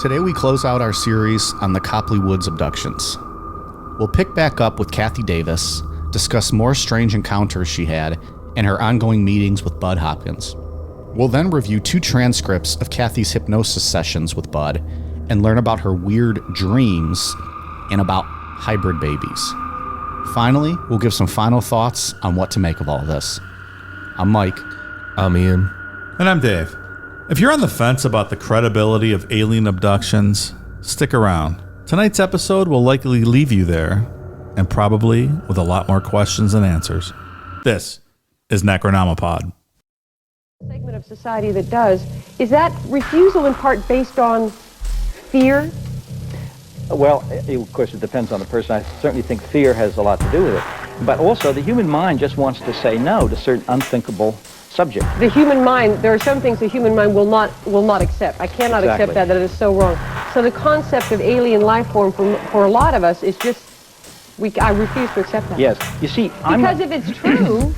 Today we close out our series on the Copley Woods abductions. We'll pick back up with Kathie Davis, discuss more strange encounters she had, and her ongoing meetings with Bud Hopkins. We'll then review 2 transcripts of Kathie's hypnosis sessions with Bud and learn about her weird dreams and about hybrid babies. Finally, we'll give some final thoughts on what to make of all this. I'm Mike. I'm Ian. And I'm Dave. If you're on the fence about the credibility of alien abductions, stick around. Tonight's episode will likely leave you there, and probably with a lot more questions than answers. This is Necronomipod. Segment of society that does, is that refusal in part based on fear? Well, of course, it depends on the person. I certainly think fear has a lot to do with it. But also, the human mind just wants to say no to certain unthinkable subjects. The human mind, there are some things the human mind will not accept. I cannot accept that it is so wrong. So the concept of alien life form for a lot of us is just, I refuse to accept that. Yes. You see, because if it's true,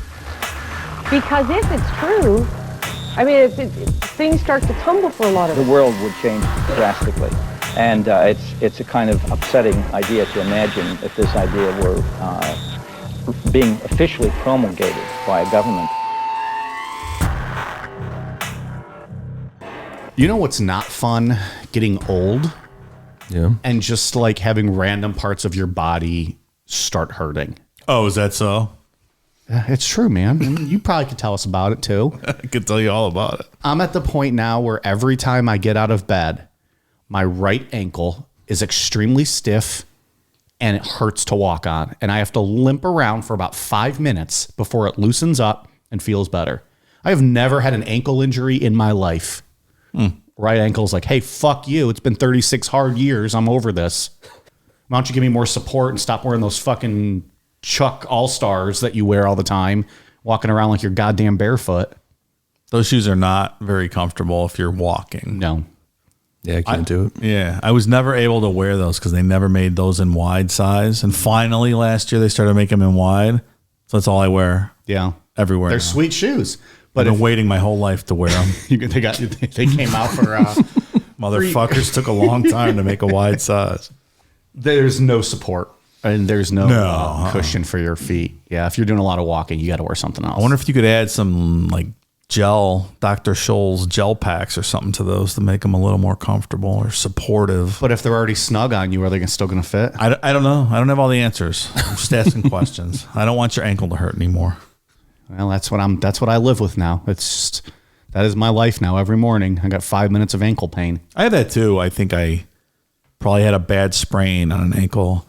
I mean, if things start to tumble for a lot of us. The world would change drastically. And it's a kind of upsetting idea to imagine if this idea were being officially promulgated by a government. You know what's not fun? Getting old. Yeah. And just like having random parts of your body start hurting. Oh, is that so? It's true, man. I mean, you probably could tell us about it too. I could tell you all about it. I'm at the point now where every time I get out of bed, my right ankle is extremely stiff and it hurts to walk on. And I have to limp around for about 5 minutes before it loosens up and feels better. I have never had an ankle injury in my life. Right ankle's like, hey, fuck you. It's been 36 hard years. I'm over this. Why don't you give me more support and stop wearing those fucking Chuck All-Stars that you wear all the time, walking around like you're goddamn barefoot. Those shoes are not very comfortable if you're walking. No. Yeah, I can't do it. Yeah, I was never able to wear those because they never made those in wide size. And finally, last year, they started making them in wide. So that's all I wear. Yeah. Everywhere. They're now. sweet shoes. But I've been waiting my whole life to wear them. They came out for... Motherfuckers took a long time to make a wide size. There's no support. And there's no cushion for your feet. Yeah, if you're doing a lot of walking, you got to wear something else. I wonder if you could add some like gel, Dr. Scholl's gel packs or something to those to make them a little more comfortable or supportive. But if they're already snug on you, are they still going to fit? I don't know. I don't have all the answers. I'm just asking questions. I don't want your ankle to hurt anymore. Well, that's what I live with now. That is my life now. Every morning, I got 5 minutes of ankle pain. I have that too. I think I probably had a bad sprain on an ankle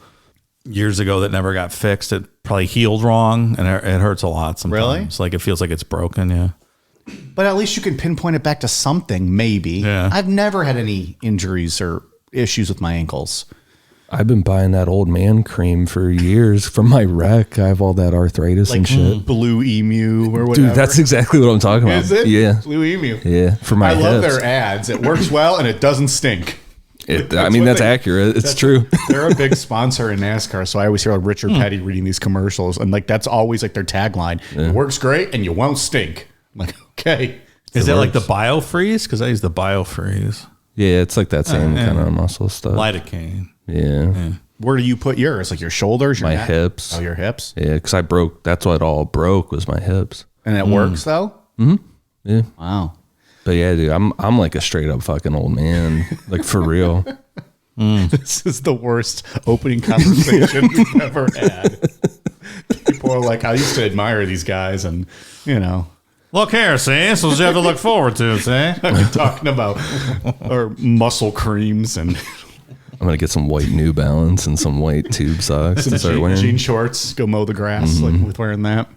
years ago that never got fixed. It probably healed wrong, and it hurts a lot sometimes. Really? Like it feels like it's broken. Yeah. But at least you can pinpoint it back to something, maybe. Yeah. I've never had any injuries or issues with my ankles. I've been buying that old man cream for years from my wreck. I have all that arthritis and shit. Blue Emu or whatever. Dude, that's exactly what I'm talking about. Is it? Yeah. Blue Emu. Yeah. For my I love hips. their ads. It works well and it doesn't stink. That's accurate. It's true. They're a big sponsor in NASCAR, so I always hear Richard Petty reading these commercials, and like that's always like their tagline. Yeah. It works great and you won't stink. I'm like, okay. Is that like the BioFreeze? Because I use the BioFreeze. Yeah, it's like that same kind of muscle stuff. Lidocaine. Yeah. Where do you put yours? Like your shoulders? Your my neck? hips. Oh, your hips? Yeah, because I broke. That's what all broke was my hips. And it works though? Mm-hmm. Yeah. Wow. But yeah, dude, I'm like a straight up fucking old man. Like for real. This is the worst opening conversation we've ever had. People are like, I used to admire these guys and, you know. Look here, see? This is what you have to look forward to, see? I've been talking about or muscle creams and I'm going to get some white New Balance and some white tube socks and start wearing. Jean shorts, go mow the grass like with wearing that.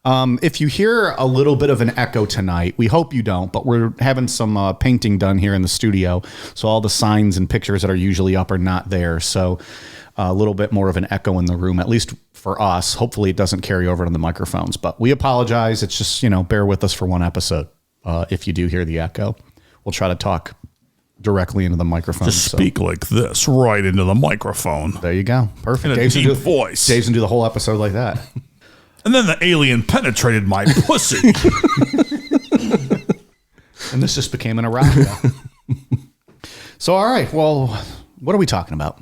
If you hear a little bit of an echo tonight, we hope you don't, but we're having some painting done here in the studio. So all the signs and pictures that are usually up are not there. So a little bit more of an echo in the room, at least for us. Hopefully it doesn't carry over to the microphones, but we apologize. It's just, bear with us for one episode. If you do hear the echo, we'll try to talk directly into the microphone. Just speak like this, right into the microphone. There you go. Perfect. In a deep voice. Dave's gonna do the whole episode like that. And then the alien penetrated my pussy. And this just became an errata. So, all right. Well, what are we talking about?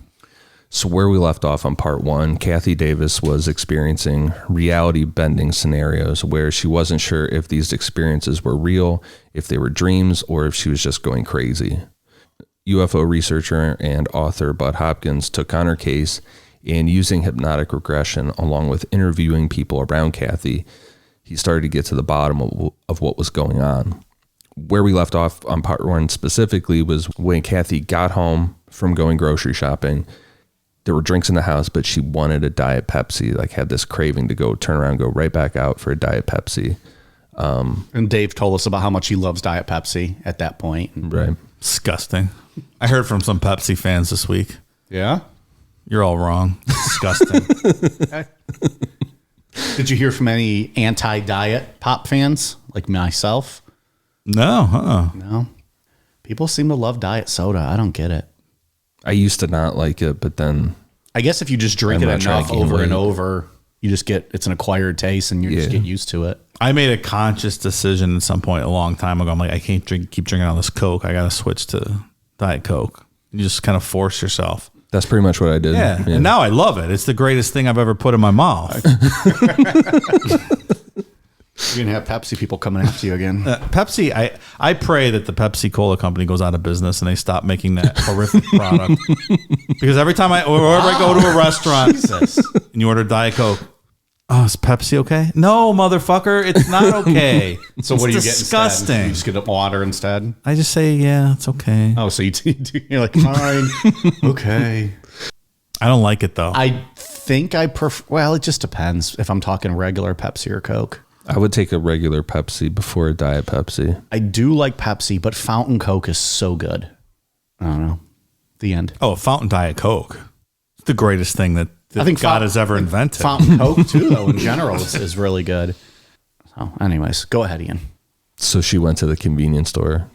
So where we left off on part 1, Kathie Davis was experiencing reality bending scenarios where she wasn't sure if these experiences were real, if they were dreams, or if she was just going crazy. UFO researcher and author Bud Hopkins took on her case, and using hypnotic regression along with interviewing people around Kathie, he started to get to the bottom of what was going on. Where we left off on part 1 specifically was when Kathie got home from going grocery shopping. There were drinks in the house, but she wanted a Diet Pepsi, like had this craving to go turn around, go right back out for a Diet Pepsi. And Dave told us about how much he loves Diet Pepsi at that point. Right. Disgusting. I heard from some Pepsi fans this week. Yeah? You're all wrong. Disgusting. Did you hear from any anti-diet pop fans like myself? No. No. People seem to love diet soda. I don't get it. I used to not like it, but then I guess if you just drink I'm it not trying enough to gain over and weight. over, you just get, it's an acquired taste and you just Yeah. get used to it. I made a conscious decision at some point a long time ago. I'm like, I can't keep drinking all this Coke. I got to switch to Diet Coke. You just kind of force yourself. that's pretty much what I did. Yeah. And now I love it. It's the greatest thing I've ever put in my mouth. You're going to have Pepsi people coming after you again. Pepsi, I pray that the Pepsi Cola company goes out of business and they stop making that horrific product. Because every time wherever I go to a restaurant and you order Diet Coke, oh, is Pepsi okay? No, motherfucker, it's not okay. So what do you It's get disgusting. instead? You just get water instead? I just say, yeah, it's okay. Oh, so you're like, fine. Okay. I don't like it though. I think I prefer, well, it just depends if I'm talking regular Pepsi or Coke. I would take a regular Pepsi before a Diet Pepsi. I do like Pepsi, but Fountain Coke is so good. I don't know. The end. Oh, Fountain Diet Coke. It's the greatest thing that I think God has ever invented. Fountain Coke, too, though, in general, is really good. So, anyways, go ahead, Ian. So she went to the convenience store,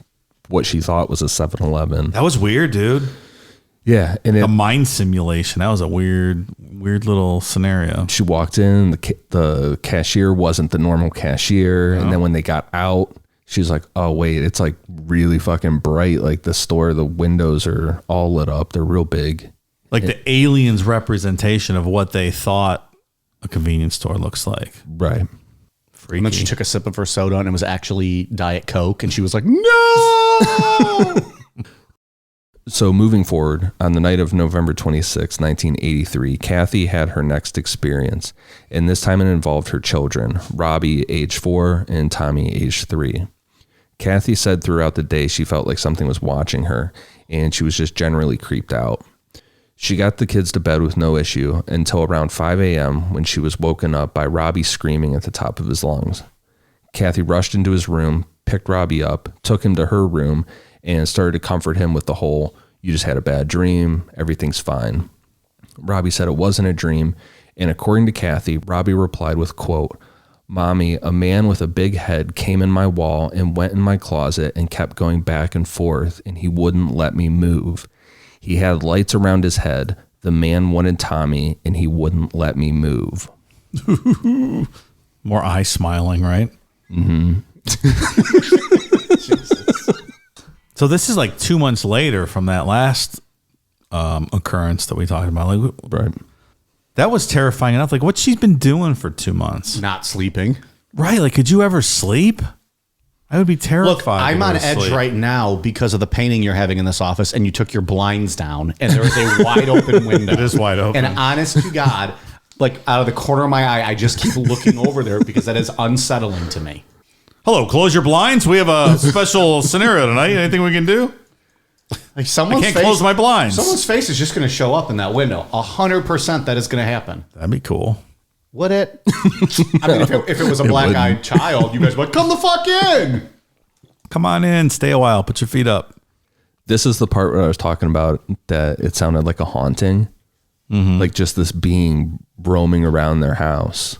what she thought was a 7-Eleven. That was weird, dude. Yeah. And A mind simulation. That was a weird little scenario. she walked in, the cashier wasn't the normal cashier. And then when they got out, she's like, oh, wait, it's like really fucking bright. Like the store, the windows are all lit up. They're real big. Like the aliens' representation of what they thought a convenience store looks like. Right. Freaky. And then she took a sip of her soda and it was actually Diet Coke. And she was like, no! So moving forward, on the night of November 26, 1983, Kathie had her next experience. And this time it involved her children, Robbie, age 4, and Tommy, age 3. Kathie said throughout the day she felt like something was watching her, and she was just generally creeped out. She got the kids to bed with no issue until around 5 a.m. when she was woken up by Robbie screaming at the top of his lungs. Kathie rushed into his room, picked Robbie up, took him to her room, and started to comfort him with the whole, you just had a bad dream, everything's fine. Robbie said it wasn't a dream, and according to Kathie, Robbie replied with, quote, Mommy, a man with a big head came in my wall and went in my closet and kept going back and forth, and he wouldn't let me move. He had lights around his head. The man wanted Tommy, and he wouldn't let me move. More eye smiling, right? Mm-hmm. So this is like 2 months later from that last occurrence that we talked about. Like, Right. that was terrifying enough. Like, what she's been doing for 2 months, Not sleeping. right? Like, could you ever sleep? I would be terrified. Look, I'm to on go to edge sleep. right now because of the painting you're having in this office, and you took your blinds down, and there is a wide open window. It is wide open. And honest to God, like out of the corner of my eye, I just keep looking over there because that is unsettling to me. Hello, close your blinds. We have a special scenario tonight. Anything we can do? Like someone's I can't close my blinds. Someone's face is just going to show up in that window. 100% that is going to happen. That'd be cool. Would it? I mean, if it was a black-eyed child, you guys would be like, come the fuck in. Come on in. Stay a while. Put your feet up. This is the part where I was talking about that it sounded like a haunting. Mm-hmm. Like just this being roaming around their house.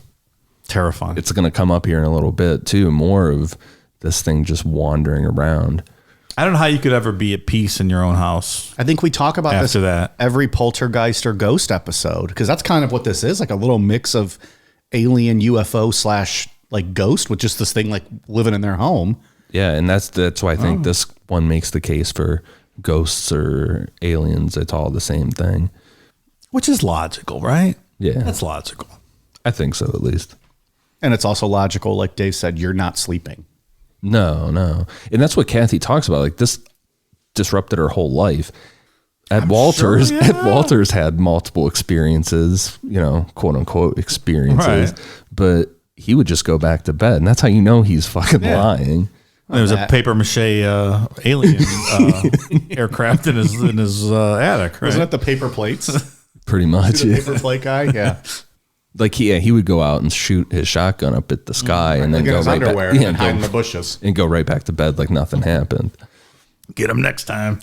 Terrifying. It's going to come up here in a little bit too. More of this thing just wandering around. I don't know how you could ever be at peace in your own house. I think we talk about After this that. every poltergeist or ghost episode, because that's kind of what this is, like a little mix of alien UFO / like ghost with just this thing like living in their home. Yeah, and that's why I think this one makes the case for ghosts or aliens. It's all the same thing. Which is logical, right? Yeah. That's logical. I think so, at least. And it's also logical, like Dave said, you're not sleeping. No. And that's what Kathie talks about. Like, this disrupted her whole life. Ed Walters had multiple experiences, quote unquote experiences, right. But he would just go back to bed. And that's how you know he's fucking lying. There was a paper mache alien aircraft in his attic, right? Wasn't it the paper plates? Pretty much. The paper plate guy? Yeah. Like he would go out and shoot his shotgun up at the sky and then go right back and hide in the bushes and go right back to bed like nothing happened. Get him next time.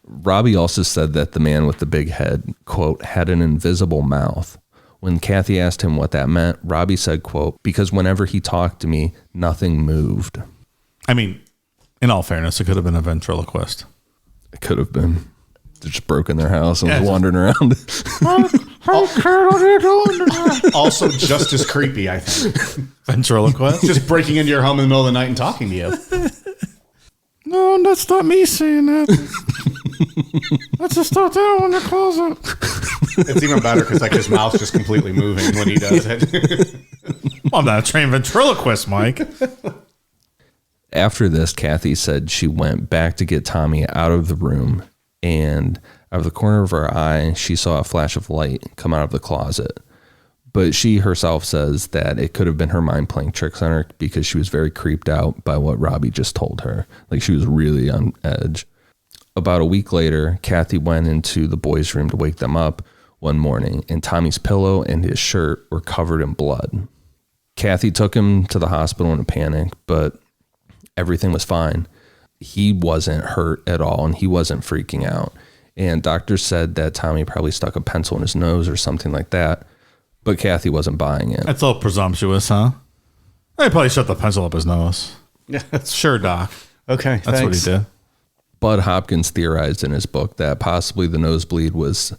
Robbie also said that the man with the big head, quote, had an invisible mouth. When Kathie asked him what that meant, Robbie said, quote, because whenever he talked to me, nothing moved. I mean, in all fairness, it could have been a ventriloquist. It could have been. They just broke in their house and was wandering around. Also just as creepy, I think. Ventriloquist? Just breaking into your home in the middle of the night and talking to you. No, that's not me saying that. Let's just start down in the closet. It's even better because like his mouth's just completely moving when he does it. Well, I'm not a trained ventriloquist, Mike. After this, Kathie said she went back to get Tommy out of the room, and out of the corner of her eye, she saw a flash of light come out of the closet. But she herself says that it could have been her mind playing tricks on her because she was very creeped out by what Robbie just told her. Like, she was really on edge. About a week later, Kathie went into the boys' room to wake them up one morning, and Tommy's pillow and his shirt were covered in blood. Kathie took him to the hospital in a panic, but everything was fine. He wasn't hurt at all, and he wasn't freaking out. And doctors said that Tommy probably stuck a pencil in his nose or something like that, but Kathie wasn't buying it. That's a little presumptuous, huh? They probably shut the pencil up his nose. Yeah, sure, Doc. Okay, that's what he did. Bud Hopkins theorized in his book that possibly the nosebleed was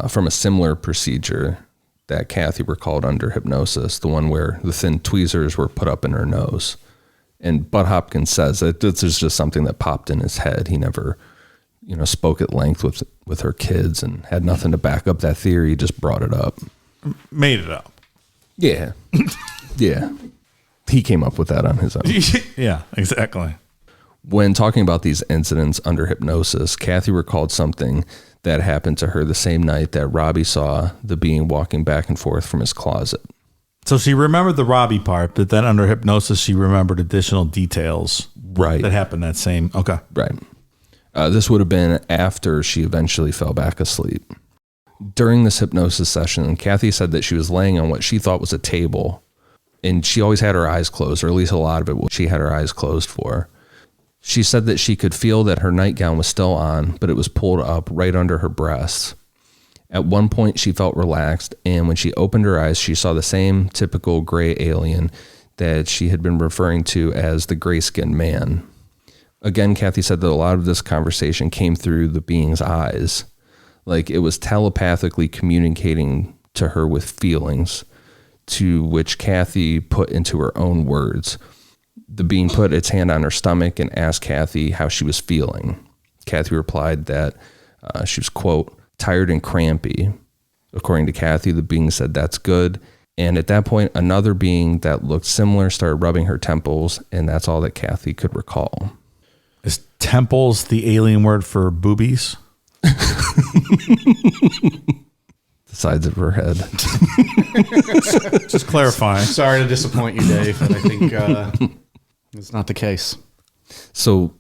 from a similar procedure that Kathie recalled under hypnosis, the one where the thin tweezers were put up in her nose. And Bud Hopkins says that this is just something that popped in his head. He never, spoke at length with her kids and had nothing to back up that theory. He just brought it up. Made it up. Yeah. Yeah. He came up with that on his own. Yeah, exactly. When talking about these incidents under hypnosis, Kathie recalled something that happened to her the same night that Robbie saw the being walking back and forth from his closet. So she remembered the Robbie part, but then under hypnosis, she remembered additional details. Right. That happened that same. Okay. Right. This would have been after she eventually fell back asleep. During this hypnosis session, Kathie said that she was laying on what she thought was a table, and she always had her eyes closed, or at least a lot of it she had her eyes closed for. She said that she could feel that her nightgown was still on, but it was pulled up right under her breasts. At one point, she felt relaxed, and when she opened her eyes, she saw the same typical gray alien that she had been referring to as the gray-skinned man. Again, Kathie said that a lot of this conversation came through the being's eyes. Like, it was telepathically communicating to her with feelings, to which Kathie put into her own words. The being put its hand on her stomach and asked Kathie how she was feeling. Kathie replied that she was, quote, tired and crampy. According to Kathie, the being said, that's good. And at that point, another being that looked similar started rubbing her temples, and that's all that Kathie could recall. Is temples the alien word for boobies? The sides of her head. Just clarifying. Sorry to disappoint you, Dave, but I think it's not the case. So,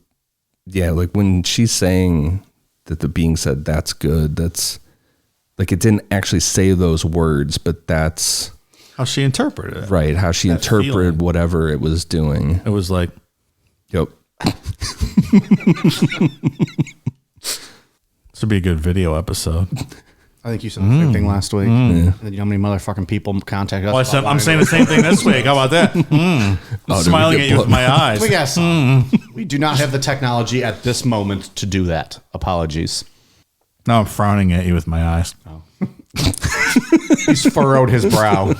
yeah, like when she's saying that the being said, that's good, that's like, it didn't actually say those words, but that's how she interpreted it. Right. How she interpreted feeling. Whatever it was doing. It was like, yep. This would be a good video episode. I think you said the same thing last week. Yeah. You know how many motherfucking people contact us? Well, I'm saying the same thing this week. How about that? I'm smiling at you with my eyes. We got We do not have the technology at this moment to do that. Apologies. Now I'm frowning at you with my eyes. Oh. He's furrowed his brow.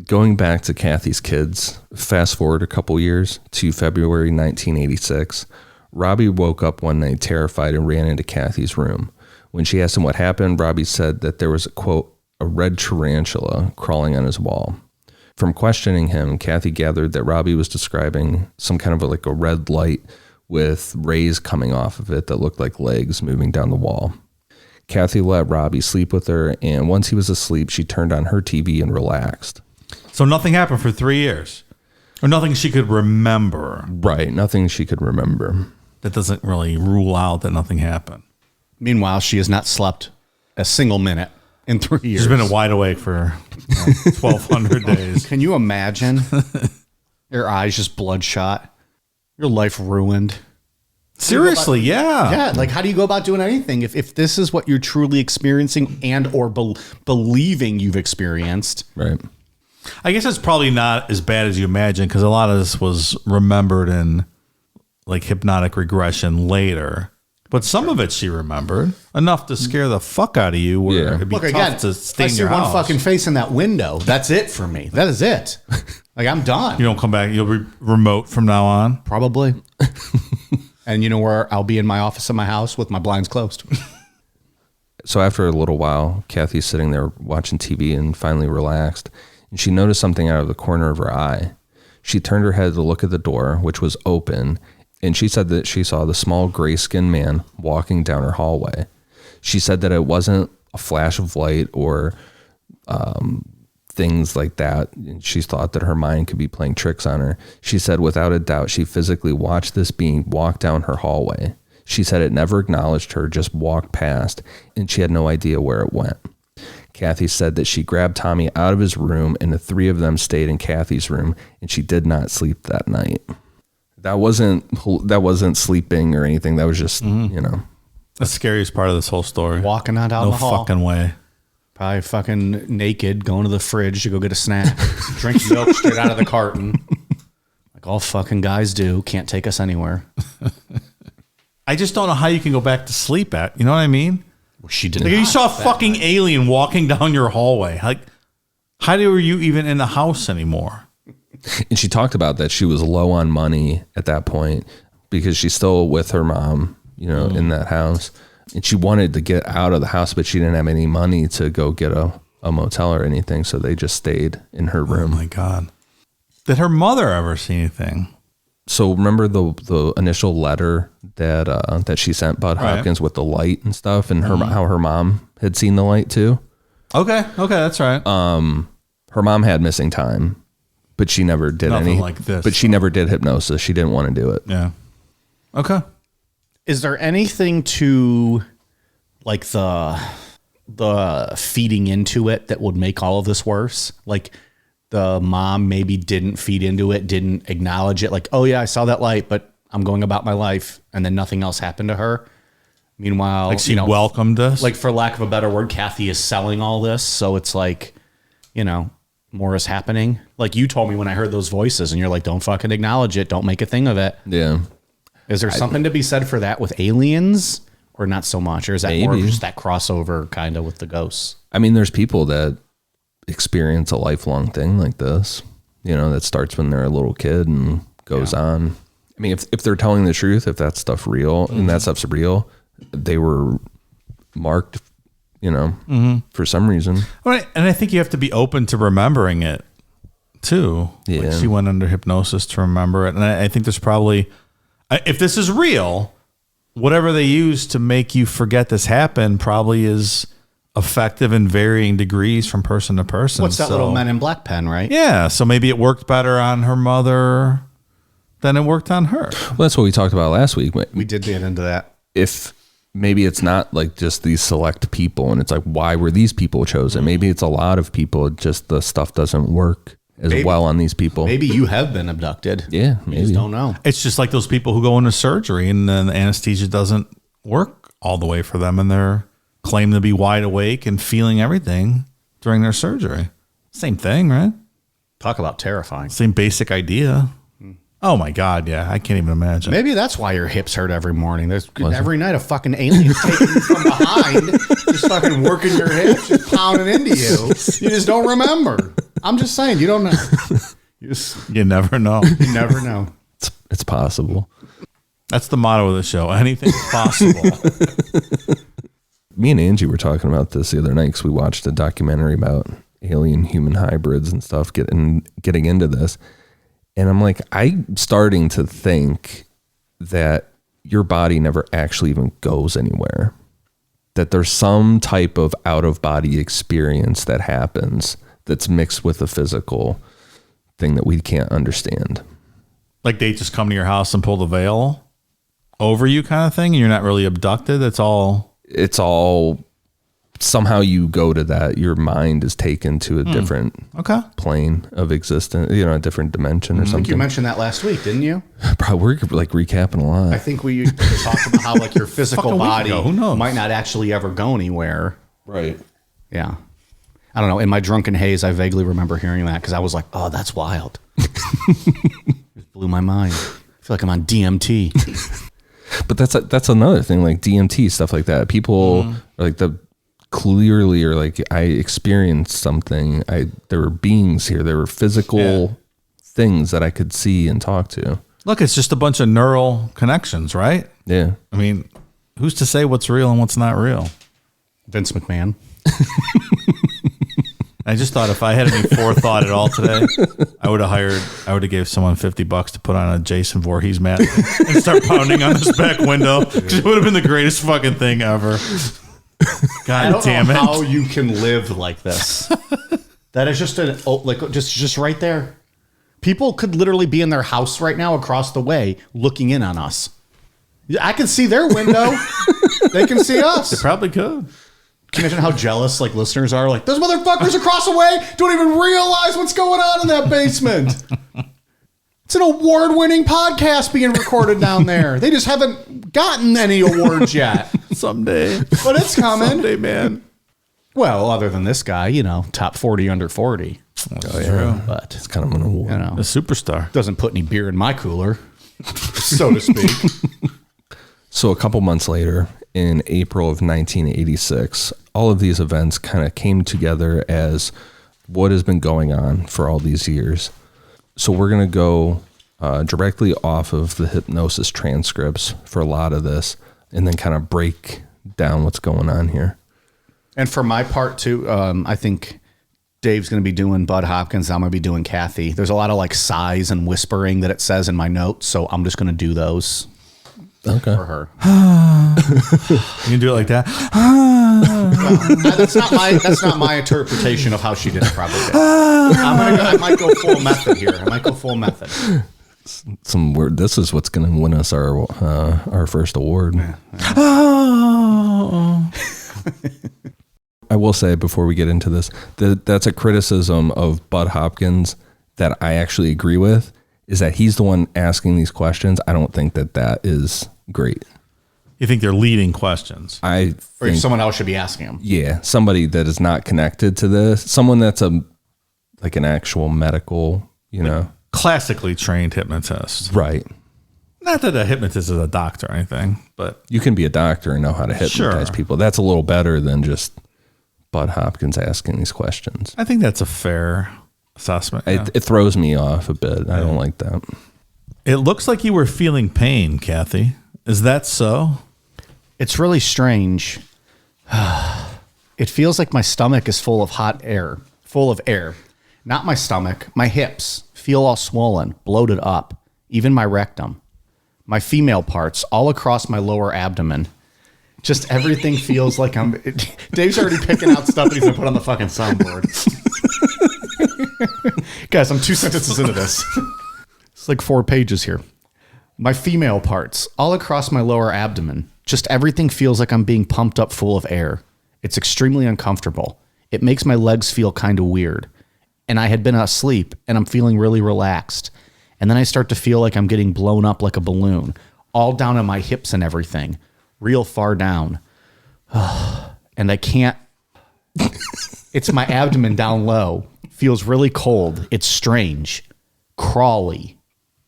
Going back to Kathie's kids, Fast forward a couple years to February 1986. Robbie woke up one night terrified and ran into Kathie's room. When she asked him what happened, Robbie said that there was, quote, a red tarantula crawling on his wall. From questioning him, Kathie gathered that Robbie was describing some kind of like a red light with rays coming off of it that looked like legs moving down the wall. Kathie let Robbie sleep with her, and once he was asleep, she turned on her TV and relaxed. So nothing happened for 3 years? Or nothing she could remember? Right, nothing she could remember. That doesn't really rule out that nothing happened. Meanwhile, she has not slept a single minute in 3 years. She's been wide awake for 1,200 days. Can you imagine? Your eyes just bloodshot. Your life ruined. Seriously, yeah. Yeah, like how do you go about doing anything if this is what you're truly experiencing and or believing you've experienced? Right. I guess it's probably not as bad as you imagine because a lot of this was remembered in like hypnotic regression later. But some of it she remembered enough to scare the fuck out of you. Where it'd be Look, tough again, to stay I in see your one house. fucking face in that window. That's it for me. That is it. Like I'm done. You don't come back. You'll be remote from now on. Probably. And you know where I'll be in my office in my house with my blinds closed. So after a little while, Kathie's sitting there watching TV and finally relaxed, and she noticed something out of the corner of her eye. She turned her head to look at the door, which was open, and she said that she saw the small gray-skinned man walking down her hallway. She said that it wasn't a flash of light or things like that. She thought that her mind could be playing tricks on her. She said without a doubt she physically watched this being walk down her hallway. She said it never acknowledged her, just walked past, and she had no idea where it went. Kathie said that she grabbed Tommy out of his room, and the three of them stayed in Kathie's room, and she did not sleep that night. That wasn't sleeping or anything. That was just, you know. The scariest part of this whole story. Walking out down the hall. No fucking way. Probably fucking naked, going to the fridge to go get a snack. Drink milk straight out of the carton. Like all fucking guys do. Can't take us anywhere. I just don't know how you can go back to sleep at. You know what I mean? Well, she did Like not you saw a that fucking night. alien walking down your hallway. Like, how were you even in the house anymore? And she talked about that she was low on money at that point because she's still with her mom, you know, in that house. And she wanted to get out of the house, but she didn't have any money to go get a motel or anything. So they just stayed in her room. Oh my God. Did her mother ever see anything? So remember the initial letter that she sent Bud Hopkins with the light and stuff, and how her mom had seen the light too? Okay, that's right. Her mom had missing time, but she never did Nothing like this. But she never did hypnosis. She didn't want to do it. Yeah. Okay. Is there anything to like the feeding into it that would make all of this worse? Like the mom maybe didn't feed into it, didn't acknowledge it. Like, oh yeah, I saw that light, but I'm going about my life. And then nothing else happened to her. Meanwhile, Like she welcomed us. like for lack of a better word, Kathie is selling all this. So it's like, you know, more is happening. Like you told me when I heard those voices and you're like, don't fucking acknowledge it. Don't make a thing of it. Yeah. Is there something to be said for that with aliens or not so much? Or is that more Maybe. just that crossover kind of with the ghosts? I mean, there's people that experience a lifelong thing like this, you know, that starts when they're a little kid and goes on. I mean, if they're telling the truth, if that stuff real and that stuff's real, they were marked, you know, for some reason. Right. And I think you have to be open to remembering it too. Yeah. Like she went under hypnosis to remember it. And I think there's probably, if this is real, whatever they use to make you forget this happened probably is effective in varying degrees from person to person. What's that little Men in Black pen, right? Yeah. So maybe it worked better on her mother than it worked on her. Well, that's what we talked about last week. We did get into that. If maybe it's not like just these select people and it's like, why were these people chosen? Maybe it's a lot of people. Just the stuff doesn't work as well on these people. Maybe you have been abducted. Yeah, You maybe. just don't know. It's just like those people who go into surgery and then the anesthesia doesn't work all the way for them and they're claim to be wide awake and feeling everything during their surgery. Same thing, right? Talk about terrifying. Same basic idea. Oh my God, yeah. I can't even imagine. Maybe that's why your hips hurt every morning. There's every night a fucking alien taking you from behind, just fucking working your hips, just pounding into you. You just don't remember. I'm just saying, you don't know. You never know. You never know. It's possible. That's the motto of the show. Anything's possible. Me and Angie were talking about this the other night because we watched a documentary about alien human hybrids and stuff, getting into this. And I'm like, I'm starting to think that your body never actually even goes anywhere. That there's some type of out-of-body experience that happens that's mixed with a physical thing that we can't understand. Like they just come to your house and pull the veil over you kind of thing? And you're not really abducted? It's all somehow you go to that. Your mind is taken to a different plane of existence, a different dimension or something. I think you mentioned that last week, didn't you? Probably, we're like recapping a lot. I think we talked about how like your physical body might not actually ever go anywhere. Right. Yeah. I don't know. In my drunken haze, I vaguely remember hearing that because I was like, oh, that's wild. It blew my mind. I feel like I'm on DMT. But that's another thing, like DMT, stuff like that. People are like clearly are like, I experienced something. There were beings here. There were physical things that I could see and talk to. Look, it's just a bunch of neural connections, right? Yeah. I mean, who's to say what's real and what's not real? Vince McMahon. I just thought if I had any forethought at all today, I would have gave someone $50 to put on a Jason Voorhees mask and start pounding on this back window. It would have been the greatest fucking thing ever. God damn it. How you can live like this. That is just just right there. People could literally be in their house right now across the way looking in on us. I can see their window. They can see us. They probably could. Can you imagine how jealous like listeners are? Like, those motherfuckers across the way don't even realize what's going on in that basement. It's an award-winning podcast being recorded down there. They just haven't gotten any awards yet. Someday. But it's coming. Someday, man. Well, other than this guy, top 40 under 40. Oh, yeah. But It's kind of an award. A superstar. Doesn't put any beer in my cooler, so to speak. So a couple months later, in April of 1986, all of these events kind of came together as what has been going on for all these years. So we're going to go directly off of the hypnosis transcripts for a lot of this and then kind of break down what's going on here. And for my part, too, I think Dave's going to be doing Bud Hopkins. I'm going to be doing Kathie. There's a lot of like sighs and whispering that it says in my notes, so I'm just going to do those. Okay. For her. You can do it like that. That's not my interpretation of how she did it. Probably. I might go full method here. I might go full method. Some word. This is what's going to win us our first award. Yeah. I will say before we get into this, that's a criticism of Bud Hopkins that I actually agree with. Is that he's the one asking these questions. I don't think that is great. You think they're leading questions? Or someone else should be asking them. Yeah, somebody that is not connected to this. Someone that's like an actual medical, Classically trained hypnotist. Right. Not that a hypnotist is a doctor or anything, but... You can be a doctor and know how to hypnotize people. That's a little better than just Bud Hopkins asking these questions. I think that's a fair assessment. Yeah. It throws me off a bit. I don't like that. It looks like you were feeling pain, Kathie. Is that so? It's really strange. It feels like my stomach is full of air. Not my stomach. My hips feel all swollen, bloated up. Even my rectum. My female parts all across my lower abdomen. Just everything feels like Dave's already picking out stuff that he's going to put on the fucking soundboard. Guys, I'm 2 sentences into this. It's like 4 pages here. My female parts, all across my lower abdomen. Just everything feels like I'm being pumped up full of air. It's extremely uncomfortable. It makes my legs feel kind of weird. And I had been asleep, and I'm feeling really relaxed. And then I start to feel like I'm getting blown up like a balloon, all down on my hips and everything, real far down. And I can't... It's my abdomen down low. Feels really cold. It's strange. Crawly.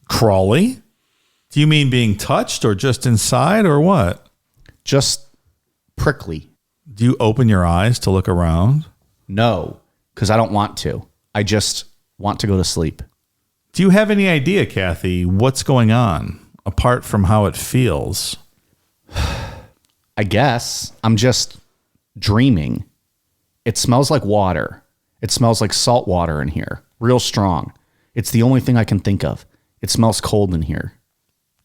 Crawly? Do you mean being touched or just inside or what? Just prickly. Do you open your eyes to look around? No, because I don't want to. I just want to go to sleep. Do you have any idea, Kathie, what's going on apart from how it feels? I guess I'm just dreaming. It smells like water. It smells like salt water in here, real strong. It's the only thing I can think of. It smells cold in here.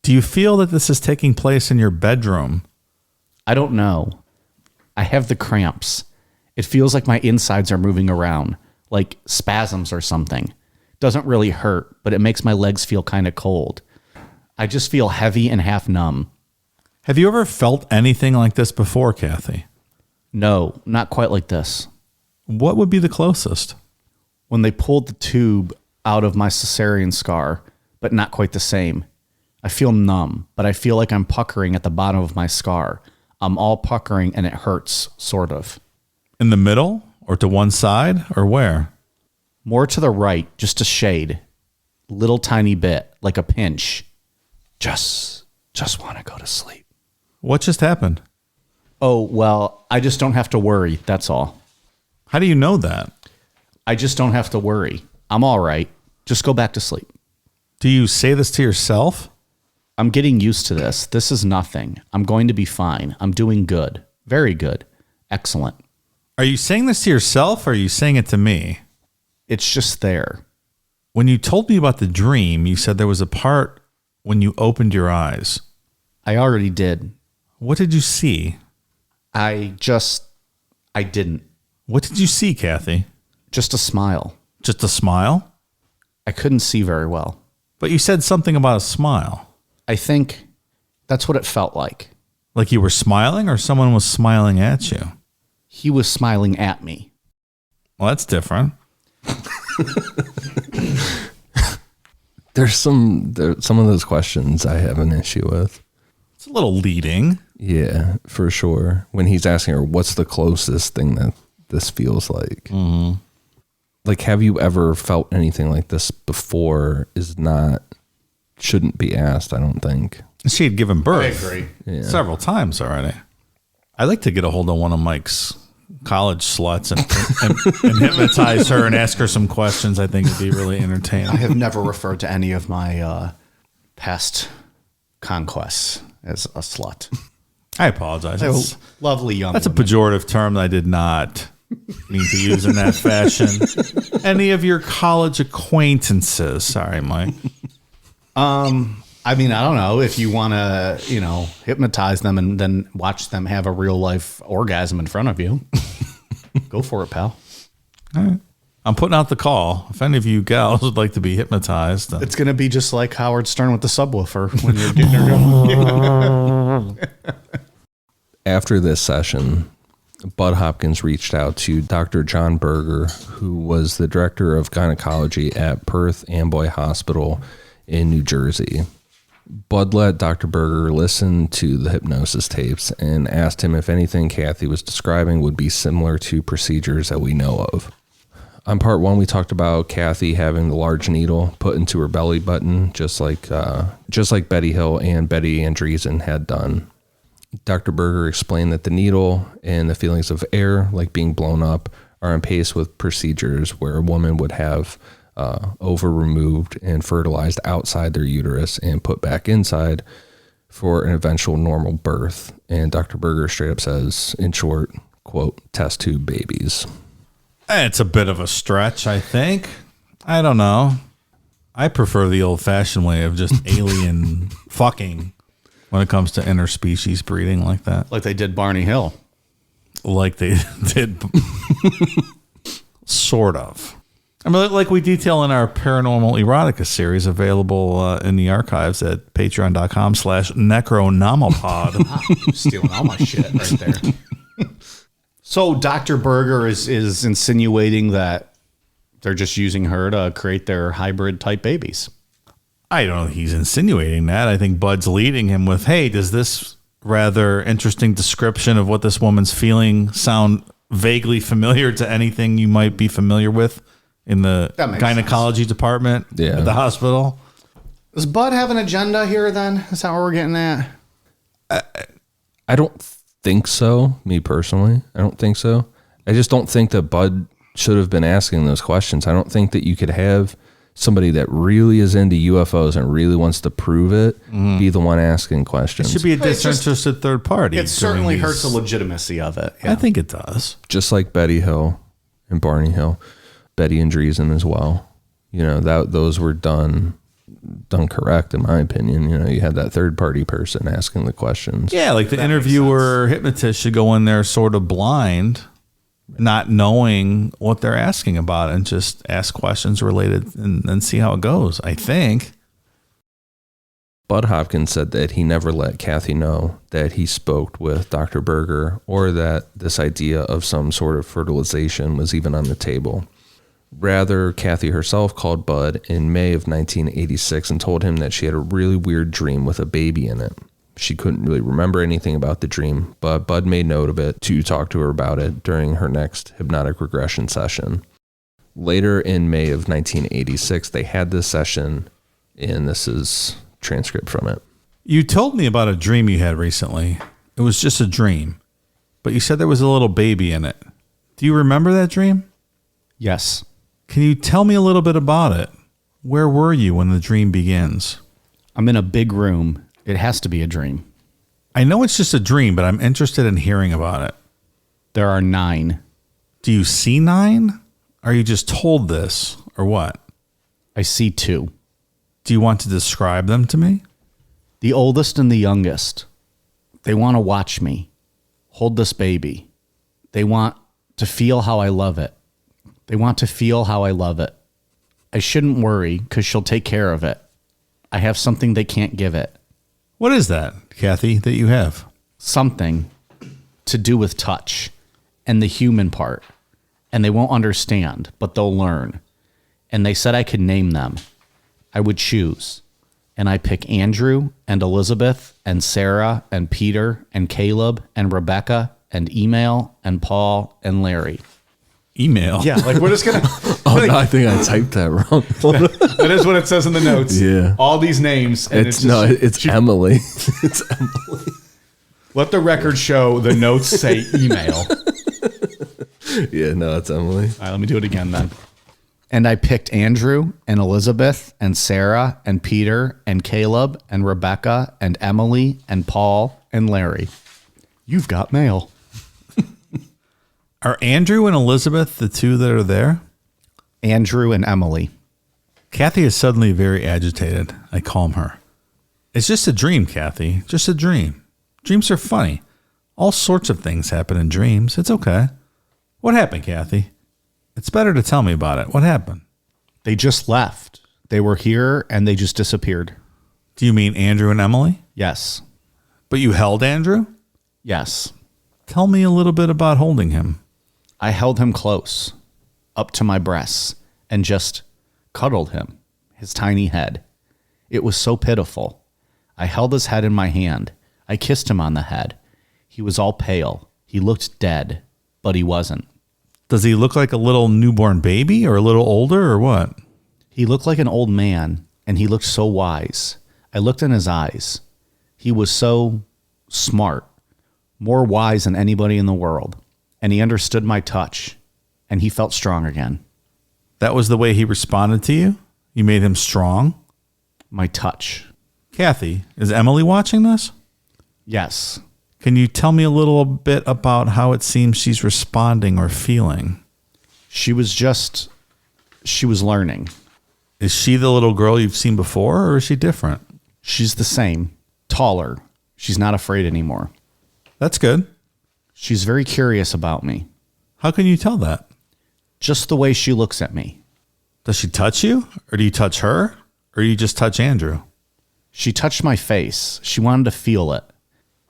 Do you feel that this is taking place in your bedroom? I don't know. I have the cramps. It feels like my insides are moving around, like spasms or something. Doesn't really hurt, but it makes my legs feel kind of cold. I just feel heavy and half numb. Have you ever felt anything like this before, Kathie? No, not quite like this. What would be the closest? When they pulled the tube out of my cesarean scar, but not quite the same. I feel numb, but I feel like I'm puckering at the bottom of my scar. I'm all puckering and it hurts, sort of. In the middle or to one side or where? More to the right, just a shade. Little tiny bit, like a pinch. Just want to go to sleep. What just happened? Oh, well, I just don't have to worry, that's all. How do you know that? I just don't have to worry. I'm all right. Just go back to sleep. Do you say this to yourself? I'm getting used to this. This is nothing. I'm going to be fine. I'm doing good. Very good. Excellent. Are you saying this to yourself or are you saying it to me? It's just there. When you told me about the dream, you said there was a part when you opened your eyes. I already did. What did you see? I didn't. What did you see, Kathie? Just a smile. Just a smile? I couldn't see very well. But you said something about a smile. I think that's what it felt like. Like you were smiling or someone was smiling at you? He was smiling at me. Well, that's different. There's some of those questions I have an issue with. It's a little leading. Yeah, for sure. When he's asking her, what's the closest thing that this feels like? Mm-hmm. Like, have you ever felt anything like this before shouldn't be asked, I don't think. She had given birth. I agree. Several times already. I'd like to get a hold of one of Mike's college sluts and hypnotize her and ask her some questions. I think it'd be really entertaining. I have never referred to any of my past conquests as a slut. I apologize. That's lovely young That's woman. a pejorative term that I did not mean to use in that fashion. Any of your college acquaintances? Sorry, Mike. I mean, I don't know if you want to, hypnotize them and then watch them have a real life orgasm in front of you. Go for it, pal. All right. I'm putting out the call. If any of you gals would like to be hypnotized, It's going to be just like Howard Stern with the subwoofer when you're getting her going. After this session, Bud Hopkins reached out to Dr. John Berger, who was the director of gynecology at Perth Amboy Hospital in New Jersey. Bud let Dr. Berger listen to the hypnosis tapes and asked him if anything Kathie was describing would be similar to procedures that we know of. On part one, we talked about Kathie having the large needle put into her belly button, just like Betty Hill and Betty Andreessen had done. Dr. Berger explained that the needle and the feelings of air, like being blown up, are on pace with procedures where a woman would have ova removed and fertilized outside their uterus and put back inside for an eventual normal birth. And Dr. Berger straight up says, in short, quote, test tube babies. It's a bit of a stretch, I think. I don't know. I prefer the old-fashioned way of just alien fucking when it comes to interspecies breeding like that. Like they did Barney Hill. Like they did. Sort of. I mean, like we detail in our Paranormal Erotica series, available in the archives at patreon.com/necronomopod. Wow, you're stealing all my shit right there. So Dr. Berger is insinuating that they're just using her to create their hybrid type babies. I don't know if he's insinuating that. I think Bud's leading him with, hey, does this rather interesting description of what this woman's feeling sound vaguely familiar to anything you might be familiar with in the gynecology department at the hospital? Does Bud have an agenda here then? Is that what we're getting at? I don't think so, me personally. I don't think so. I just don't think that Bud should have been asking those questions. I don't think that you could have somebody that really is into UFOs and really wants to prove it be the one asking It questions. should be a disinterested third party. It certainly doing hurts the these. legitimacy of it. I think it does. Just like Betty Hill and Barney Hill, Betty and Dreesen as well. You know, those were done correct, in my opinion. You know, you had that third party person asking the questions. Yeah, like the interviewer hypnotist should go in there sort of blind, not knowing what they're asking about, and just ask questions related and see how it goes, I think. Bud Hopkins said that he never let Kathie know that he spoke with Dr. Berger or that this idea of some sort of fertilization was even on the table. Rather, Kathie herself called Bud in May of 1986 and told him that she had a really weird dream with a baby in it. She couldn't really remember anything about the dream, but Bud made note of it to talk to her about it during her next hypnotic regression session. Later in May of 1986, they had this session, and this is transcript from it. You told me about a dream you had recently. It was just a dream, but you said there was a little baby in it. Do you remember that dream? Yes. Can you tell me a little bit about it? Where were you when the dream begins? I'm in a big room. It has to be a dream. I know it's just a dream, but I'm interested in hearing about it. There are 9. Do you see 9? Are you just told this, or what? I see 2. Do you want to describe them to me? The oldest and the youngest. They want to watch me. Hold this baby. They want to feel how I love it. They want to feel how I love it. I shouldn't worry because she'll take care of it. I have something they can't give it. What is that, Kathie, that you have? Something to do with touch and the human part. And they won't understand, but they'll learn. And they said I could name them. I would choose. And I pick Andrew and Elizabeth and Sarah and Peter and Caleb and Rebecca and Email and Paul and Larry. Email? Yeah, like we're just going to... Oh, no, I think I typed that wrong. That is what it says in the notes. Yeah. All these names. And It's Emily. It's Emily. Let the record show the notes say email. Yeah, no, it's Emily. All right, let me do it again then. And I picked Andrew and Elizabeth and Sarah and Peter and Caleb and Rebecca and Emily and Paul and Larry. You've got mail. Are Andrew and Elizabeth the two that are there? Andrew and Emily. Kathie is suddenly very agitated. I calm her. It's just a dream, Kathie. Just a dream. Dreams are funny. All sorts of things happen in dreams. It's okay. What happened, Kathie? It's better to tell me about it. What happened? They just left. They were here and they just disappeared. Do you mean Andrew and Emily? Yes. But you held Andrew? Yes. Tell me a little bit about holding him. I held him close, up to my breasts, and just cuddled him, his tiny head. It was so pitiful. I held his head in my hand. I kissed him on the head. He was all pale. He looked dead, but he wasn't. Does he look like a little newborn baby or a little older or what? He looked like an old man, and he looked so wise. I looked in his eyes. He was so smart, more wise than anybody in the world. And he understood my touch, and he felt strong again. That was the way he responded to you? You made him strong? My touch. Kathie, is Emily watching this? Yes. Can you tell me a little bit about how it seems she's responding or feeling? She was learning. Is she the little girl you've seen before, or is she different? She's the same, taller. She's not afraid anymore. That's good. She's very curious about me. How can you tell that? Just the way she looks at me. Does she touch you, or do you touch her, or do you just touch Andrew? She touched my face. She wanted to feel it.